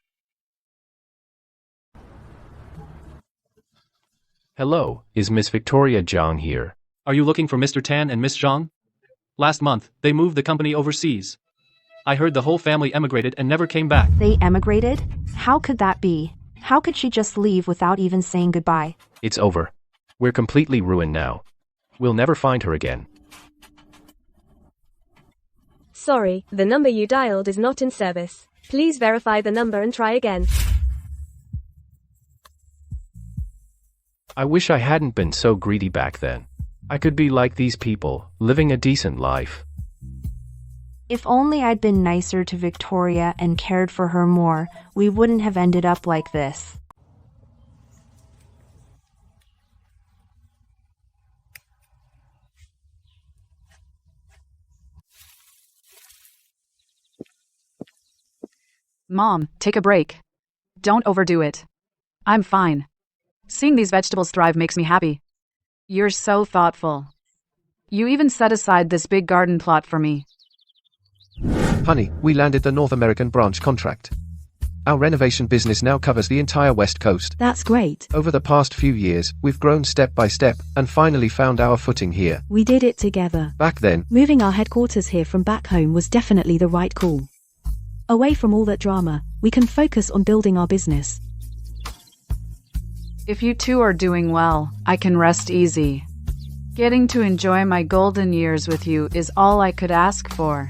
Hello, is Miss Victoria Zhang here? Are you looking for Mr. Tan and Miss Zhang? Last month, they moved the company overseas. I heard the whole family emigrated and never came back. They emigrated? How could that be? How could she just leave without even saying goodbye? It's over. We're completely ruined now. We'll never find her again. Sorry, the number you dialed is not in service. Please verify the number and try again. I wish I hadn't been so greedy back then. I could be like these people, living a decent life. If only I'd been nicer to Victoria and cared for her more, we wouldn't have ended up like this. Mom, take a break. Don't overdo it. I'm fine. Seeing these vegetables thrive makes me happy. You're so thoughtful. You even set aside this big garden plot for me. Honey, we landed the North American branch contract. Our renovation business now covers the entire West Coast. That's great. Over the past few years, we've grown step by step, and finally found our footing here. We did it together. Back then, moving our headquarters here from back home was definitely the right call. Away from all that drama, we can focus on building our business. If you two are doing well, I can rest easy. Getting to enjoy my golden years with you is all I could ask for.